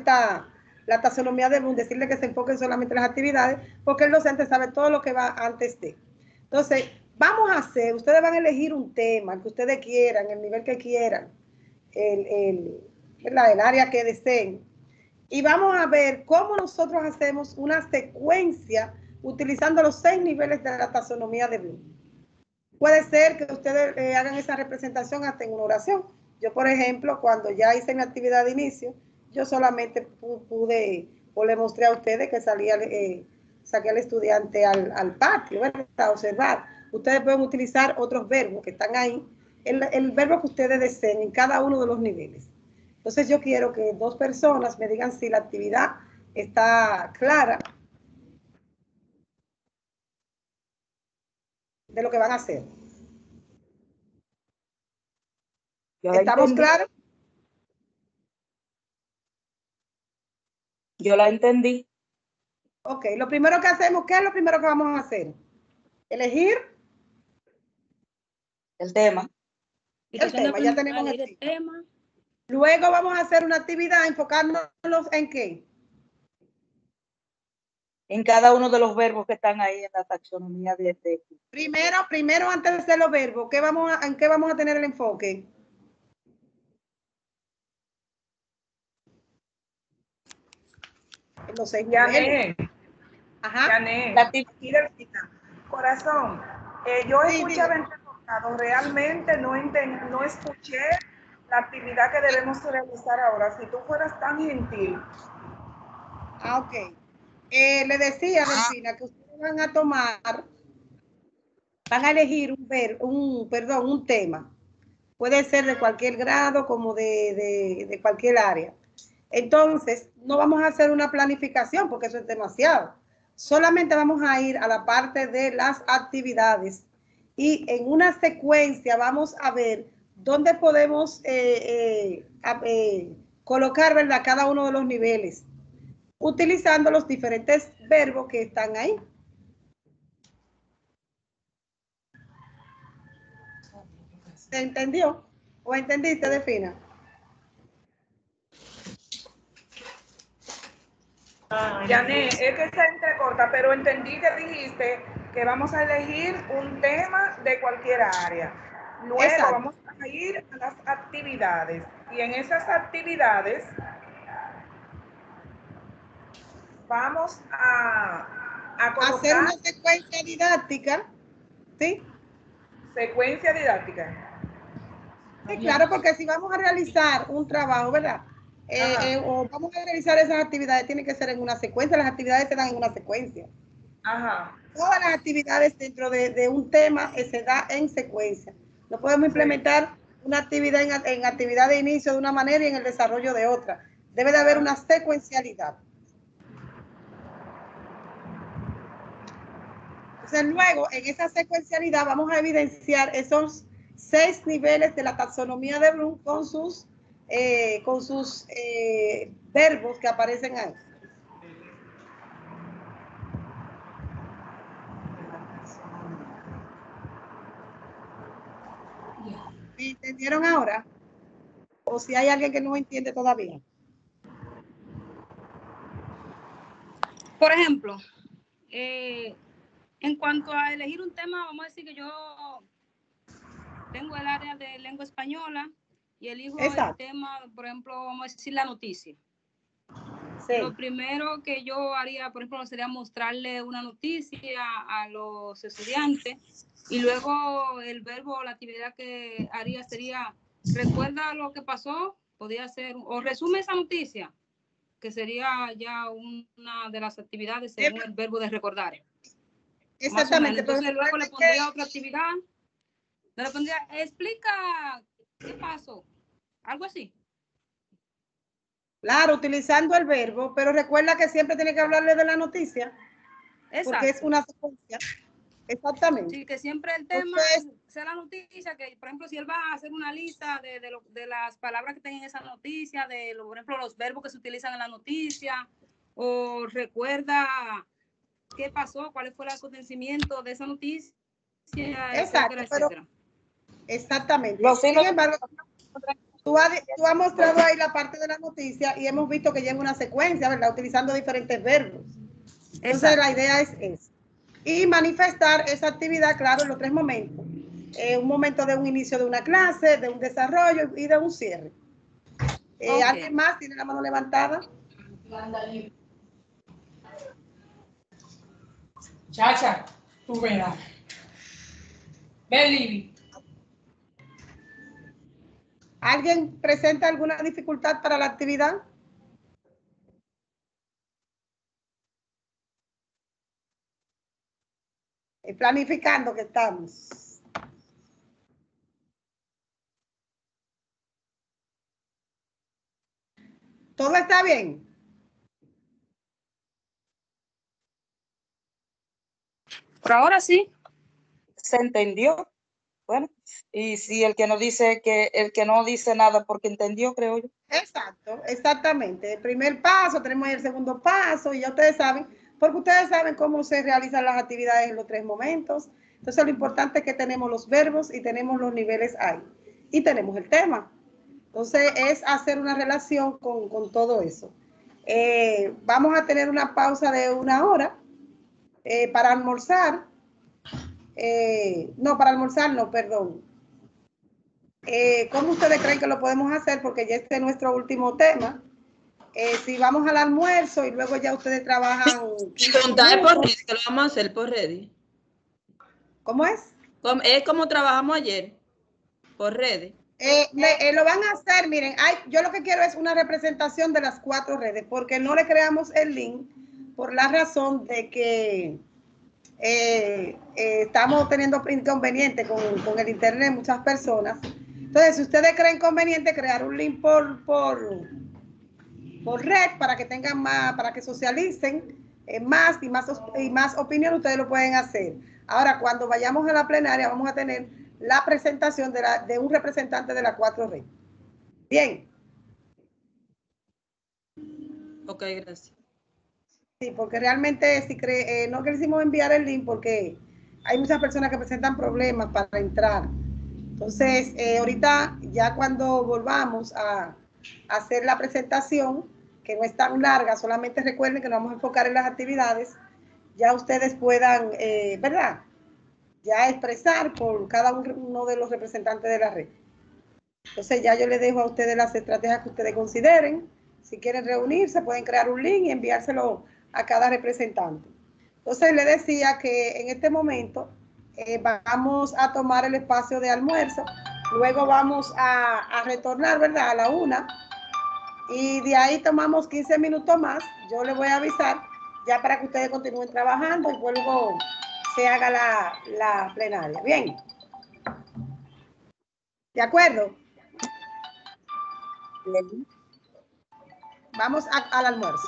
D: la taxonomía de Bloom, decirle que se enfoquen solamente en las actividades, porque el docente sabe todo lo que va antes de. Entonces, vamos a hacer, ustedes van a elegir un tema que ustedes quieran, el nivel que quieran, el área que deseen, y vamos a ver cómo nosotros hacemos una secuencia utilizando los 6 niveles de la taxonomía de Bloom. Puede ser que ustedes hagan esa representación hasta en una oración. Yo, por ejemplo, cuando ya hice mi actividad de inicio, yo solamente pude, o le mostré a ustedes que saqué al estudiante al patio, ¿verdad? A observar. Ustedes pueden utilizar otros verbos que están ahí, el verbo que ustedes deseen en cada uno de los niveles. Entonces yo quiero que 2 personas me digan si la actividad está clara de lo que van a hacer. ¿Estamos claros?
H: Yo la entendí.
D: Ok, lo primero que hacemos, ¿qué es lo primero que vamos a hacer? Elegir
H: el tema.
D: El tema, ya tenemos el tema. Luego vamos a hacer una actividad enfocándonos en ¿qué?
H: En cada uno de los verbos que están ahí en la taxonomía de este.
D: Primero antes de hacer los verbos, ¿en qué vamos a tener el enfoque? En los 6 niveles. Ajá.
L: Yané, corazón, yo escuché entrecortado, realmente no escuché la actividad que debemos realizar ahora. Si tú fueras tan gentil.
D: Ok. Le decía, Delfina, que ustedes van a elegir un tema. Puede ser de cualquier grado como de cualquier área. Entonces, no vamos a hacer una planificación porque eso es demasiado. Solamente vamos a ir a la parte de las actividades y en una secuencia vamos a ver dónde podemos colocar, ¿verdad?, cada uno de los niveles, utilizando los diferentes verbos que están ahí. ¿Se entendió? ¿O entendiste, Delfina?
L: Yané, es que se entrecorta, pero entendí que dijiste que vamos a elegir un tema de cualquier área. Luego vamos a ir a las actividades. Y en esas actividades vamos a
D: hacer una secuencia didáctica. ¿Sí?
L: Secuencia didáctica.
D: Sí, claro, porque si vamos a realizar un trabajo, ¿verdad? O vamos a realizar esas actividades, tiene que ser en una secuencia. Las actividades se dan en una secuencia.
L: Ajá.
D: Todas las actividades dentro de un tema se da en secuencia. No podemos implementar una actividad en actividad de inicio de una manera y en el desarrollo de otra. Debe de haber una secuencialidad. Entonces, luego, en esa secuencialidad vamos a evidenciar esos 6 niveles de la taxonomía de Bloom con sus verbos que aparecen ahí. ¿Me entendieron ahora? ¿O si hay alguien que no entiende todavía?
K: Por ejemplo, en cuanto a elegir un tema, vamos a decir que yo tengo el área de lengua española y elijo el tema, por ejemplo, vamos a decir la noticia. Sí. Lo primero que yo haría, por ejemplo, sería mostrarle una noticia a los estudiantes y luego el verbo o la actividad que haría sería, recuerda lo que pasó, podría ser, o resume esa noticia, que sería ya una de las actividades según el verbo de recordar.
D: Exactamente.
K: Entonces luego le pondría otra actividad, le pondría, explica qué pasó, algo así.
D: Claro, utilizando el verbo, pero recuerda que siempre tiene que hablarle de la noticia. Exacto. Porque es una secuencia. Exactamente.
K: Sí, que siempre el tema sea la noticia, que por ejemplo si él va a hacer una lista de las palabras que tienen esa noticia, por ejemplo los verbos que se utilizan en la noticia, o recuerda qué pasó, cuál fue el acontecimiento de esa noticia,
D: exacto,
K: etcétera.
D: Exactamente. Sin embargo, tú has mostrado ahí la parte de la noticia y hemos visto que lleva una secuencia, ¿verdad? Utilizando diferentes verbos. Entonces la idea es esa. Y manifestar esa actividad, claro, en los 3 momentos. Un momento de un inicio de una clase, de un desarrollo y de un cierre. ¿Alguien más tiene la mano levantada?
L: Chacha, tú verás. Ven, Libby.
D: ¿Alguien presenta alguna dificultad para la actividad? Planificando que estamos. ¿Todo está bien?
K: Por ahora sí.
H: ¿Se entendió? Bueno, y si el que no dice nada porque entendió, creo yo.
D: Exacto, exactamente. El primer paso, tenemos el segundo paso y ya ustedes saben, porque ustedes saben cómo se realizan las actividades en los 3 momentos. Entonces lo importante es que tenemos los verbos y tenemos los niveles ahí. Y tenemos el tema. Entonces es hacer una relación con todo eso. Vamos a tener una pausa de 1 hora para almorzar. No, para almorzar no, perdón. ¿Cómo ustedes creen que lo podemos hacer? Porque ya este es nuestro último tema. Si vamos al almuerzo y luego ya ustedes trabajan...
M: Contar por redes, que lo vamos a hacer por redes.
D: ¿Cómo es?
M: Es como trabajamos ayer, por redes.
D: Lo van a hacer, miren, yo lo que quiero es una representación de las 4 redes, porque no le creamos el link por la razón de que estamos teniendo inconveniente con el internet muchas personas. Entonces, si ustedes creen conveniente crear un link por red para que tengan más, para que socialicen más opinión, ustedes lo pueden hacer. Ahora, cuando vayamos a la plenaria, vamos a tener la presentación de un representante de la 4 redes. Bien.
M: Ok, gracias.
D: Sí, porque realmente no quisimos enviar el link porque hay muchas personas que presentan problemas para entrar. Entonces, ahorita ya cuando volvamos a hacer la presentación, que no es tan larga, solamente recuerden que nos vamos a enfocar en las actividades, ya ustedes puedan, ¿verdad? Ya expresar por cada uno de los representantes de la red. Entonces ya yo les dejo a ustedes las estrategias que ustedes consideren. Si quieren reunirse, pueden crear un link y enviárselo a cada representante. Entonces le decía que en este momento vamos a tomar el espacio de almuerzo, luego vamos a retornar, ¿verdad? A la 1, y de ahí tomamos 15 minutos más. Yo les voy a avisar ya para que ustedes continúen trabajando y luego se haga la plenaria. Bien. ¿De acuerdo? Vamos al almuerzo.